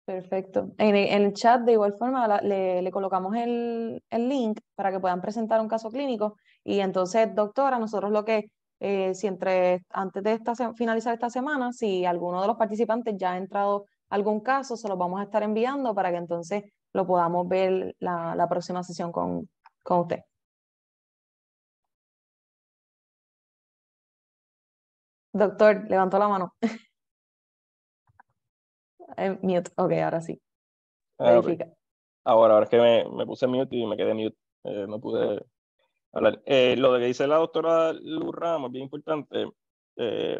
Perfecto. En el chat, de igual forma, le colocamos el link para que puedan presentar un caso clínico. Y entonces, doctora, nosotros lo que, si antes de finalizar esta semana, si alguno de los participantes ya ha entrado algún caso, se los vamos a estar enviando para que entonces lo podamos ver la próxima sesión con usted. Doctor, levantó la mano. Mute. Ok, ahora sí. Verifica. Okay. Ahora es que me puse mute y me quedé mute. No pude hablar. Lo de que dice la doctora Luz Ramos es bien importante.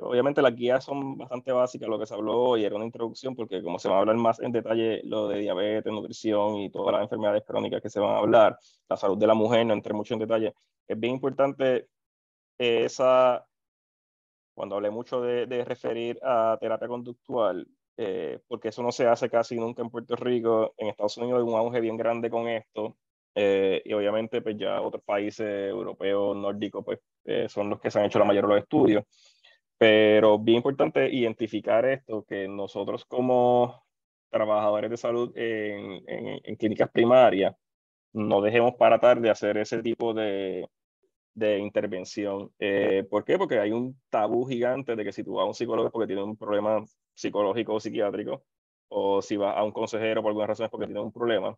Obviamente las guías son bastante básicas, lo que se habló hoy era una introducción, porque como se va a hablar más en detalle lo de diabetes, nutrición y todas las enfermedades crónicas que se van a hablar, la salud de la mujer, no entré mucho en detalle, es bien importante cuando hablé mucho de referir a terapia conductual, porque eso no se hace casi nunca en Puerto Rico. En Estados Unidos hay un auge bien grande con esto, y obviamente pues ya otros países europeos, nórdicos, pues son los que se han hecho la mayoría de los estudios. Pero bien importante identificar esto, que nosotros como trabajadores de salud en clínicas primarias, no dejemos para tarde hacer ese tipo de intervención. ¿Por qué? Porque hay un tabú gigante de que si tú vas a un psicólogo es porque tienes un problema psicológico o psiquiátrico, o si vas a un consejero por alguna razón es porque tienes un problema.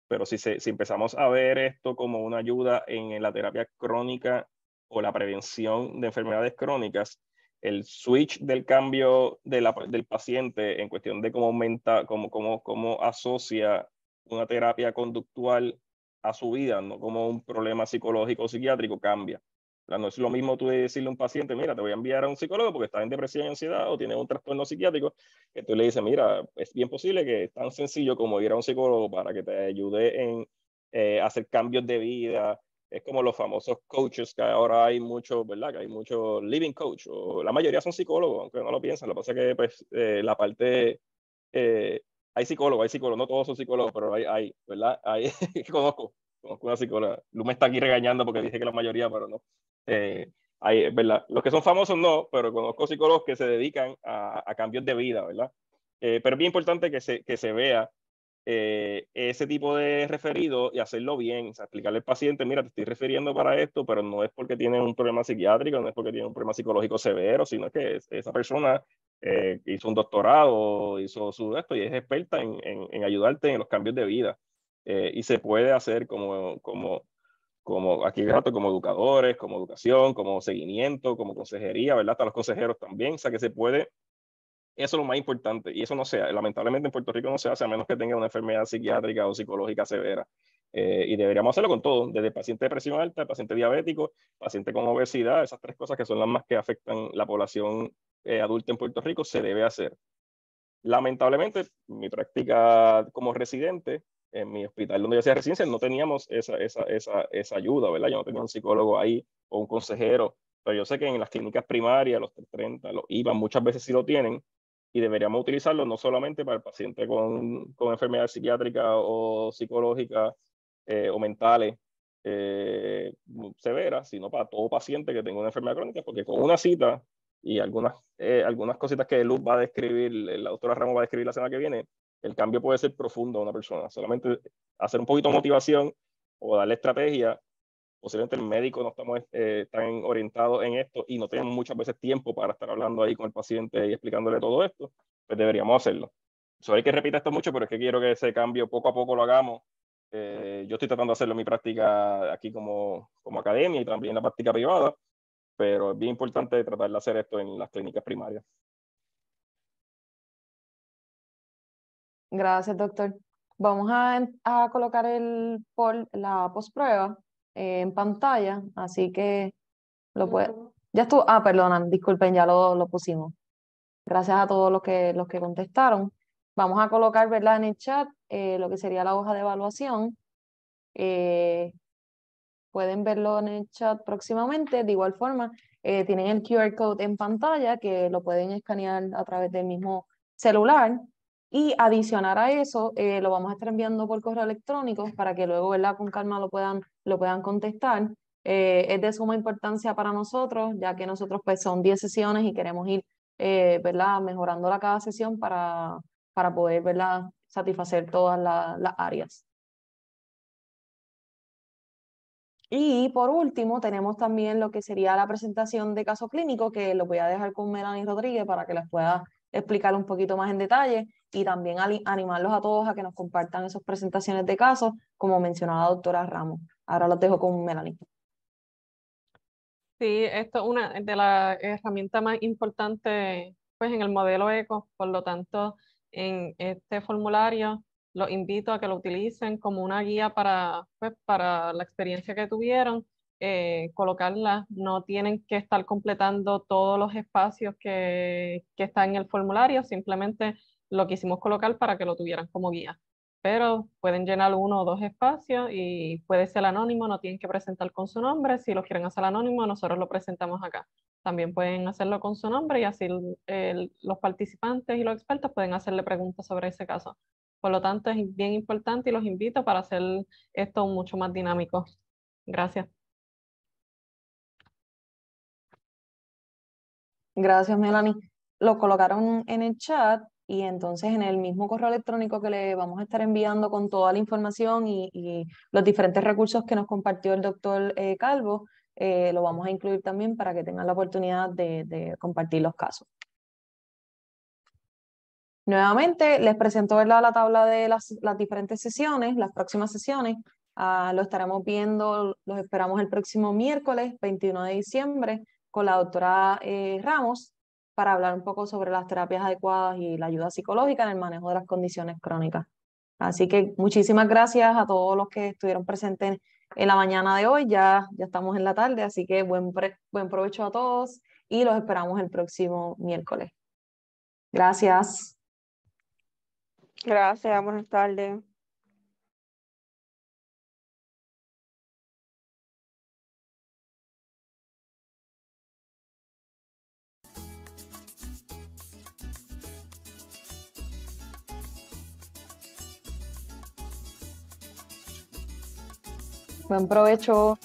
Pero si empezamos a ver esto como una ayuda en la terapia crónica o la prevención de enfermedades crónicas, el switch del cambio del paciente en cuestión de cómo aumenta, cómo asocia una terapia conductual a su vida, no como un problema psicológico o psiquiátrico, cambia. No es lo mismo tú decirle a un paciente, mira, te voy a enviar a un psicólogo porque estás en depresión y ansiedad o tienes un trastorno psiquiátrico, que tú le dices, mira, es bien posible que es tan sencillo como ir a un psicólogo para que te ayude en hacer cambios de vida. Es como los famosos coaches que ahora hay muchos, ¿verdad? Que hay muchos living coach, o la mayoría son psicólogos, aunque no lo piensan. Lo que pasa es que pues, la parte... hay psicólogos, no todos son psicólogos, pero ¿verdad? Conozco una psicóloga. Lu me está aquí regañando porque dije que la mayoría, pero no. ¿Verdad? Los que son famosos no, pero conozco psicólogos que se dedican a cambios de vida, ¿verdad? Pero es bien importante que se vea ese tipo de referido y hacerlo bien, o sea, explicarle al paciente, mira, te estoy refiriendo para esto, pero no es porque tiene un problema psiquiátrico, no es porque tiene un problema psicológico severo, sino que esa persona hizo un doctorado, hizo esto y es experta en ayudarte en los cambios de vida. Y se puede hacer como aquí rato, como educadores, como educación, como seguimiento, como consejería, ¿verdad? Hasta los consejeros también, o sea que se puede. Eso es lo más importante, y eso no se hace, lamentablemente en Puerto Rico no se hace a menos que tenga una enfermedad psiquiátrica o psicológica severa. Y deberíamos hacerlo con todo, desde paciente de presión alta, paciente diabético, paciente con obesidad, esas tres cosas que son las más que afectan la población adulta en Puerto Rico, se debe hacer. Lamentablemente, mi práctica como residente, en mi hospital donde yo hacía residencia, no teníamos esa ayuda, ¿verdad? Yo no tenía un psicólogo ahí o un consejero, pero yo sé que en las clínicas primarias, los 330, los IVA, muchas veces sí lo tienen, y deberíamos utilizarlo no solamente para el paciente con enfermedades psiquiátricas o psicológicas o mentales severas, sino para todo paciente que tenga una enfermedad crónica, porque con una cita y algunas cositas que Luz va a describir, la doctora Ramos va a describir la semana que viene, el cambio puede ser profundo a una persona. Solamente hacer un poquito de motivación o darle estrategia posiblemente el médico no estamos tan orientados en esto y no tenemos muchas veces tiempo para estar hablando ahí con el paciente y explicándole todo esto, pues deberíamos hacerlo. Hay que repetir esto mucho, pero es que quiero que ese cambio poco a poco lo hagamos. Yo estoy tratando de hacerlo en mi práctica aquí como academia y también en la práctica privada, pero es bien importante tratar de hacer esto en las clínicas primarias. Gracias, doctor. Vamos a colocar la postprueba en pantalla, así que lo puede. Ya estuvo. Perdonan, disculpen, ya lo pusimos. Gracias a todos los que contestaron. Vamos a colocar, ¿verdad?, en el chat lo que sería la hoja de evaluación. Pueden verlo en el chat próximamente. De igual forma, tienen el QR code en pantalla que lo pueden escanear a través del mismo celular. Y adicionar a eso, lo vamos a estar enviando por correo electrónico para que luego, ¿verdad?, con calma lo puedan contestar. Es de suma importancia para nosotros, ya que nosotros pues son 10 sesiones y queremos ir, ¿verdad?, mejorándola cada sesión para poder, ¿verdad?, satisfacer todas las áreas. Y por último, tenemos también lo que sería la presentación de caso clínico, que lo voy a dejar con Melanie Rodríguez para que les pueda explicar un poquito más en detalle y también animarlos a todos a que nos compartan esas presentaciones de casos, como mencionaba la doctora Ramos. Ahora los dejo con Melanie. Sí, esto es una de las herramientas más importantes pues, en el modelo ECO, por lo tanto, en este formulario los invito a que lo utilicen como una guía pues, para la experiencia que tuvieron, colocarla, no tienen que estar completando todos los espacios que están en el formulario, simplemente lo quisimos colocar para que lo tuvieran como guía. Pero pueden llenar 1 o 2 espacios y puede ser anónimo, no tienen que presentar con su nombre. Si lo quieren hacer anónimo, nosotros lo presentamos acá. También pueden hacerlo con su nombre y así los participantes y los expertos pueden hacerle preguntas sobre ese caso. Por lo tanto, es bien importante y los invito para hacer esto mucho más dinámico. Gracias. Gracias, Melanie. Lo colocaron en el chat y entonces en el mismo correo electrónico que le vamos a estar enviando con toda la información y los diferentes recursos que nos compartió el doctor Calvo, lo vamos a incluir también para que tengan la oportunidad de compartir los casos. Nuevamente, les presento, ¿verdad?, la tabla de las diferentes sesiones, las próximas sesiones. Lo estaremos viendo, los esperamos el próximo miércoles, 21 de diciembre, con la doctora Ramos, para hablar un poco sobre las terapias adecuadas y la ayuda psicológica en el manejo de las condiciones crónicas. Así que muchísimas gracias a todos los que estuvieron presentes en la mañana de hoy. Ya estamos en la tarde, así que buen provecho a todos y los esperamos el próximo miércoles. Gracias. Gracias, buenas tardes. Buen provecho.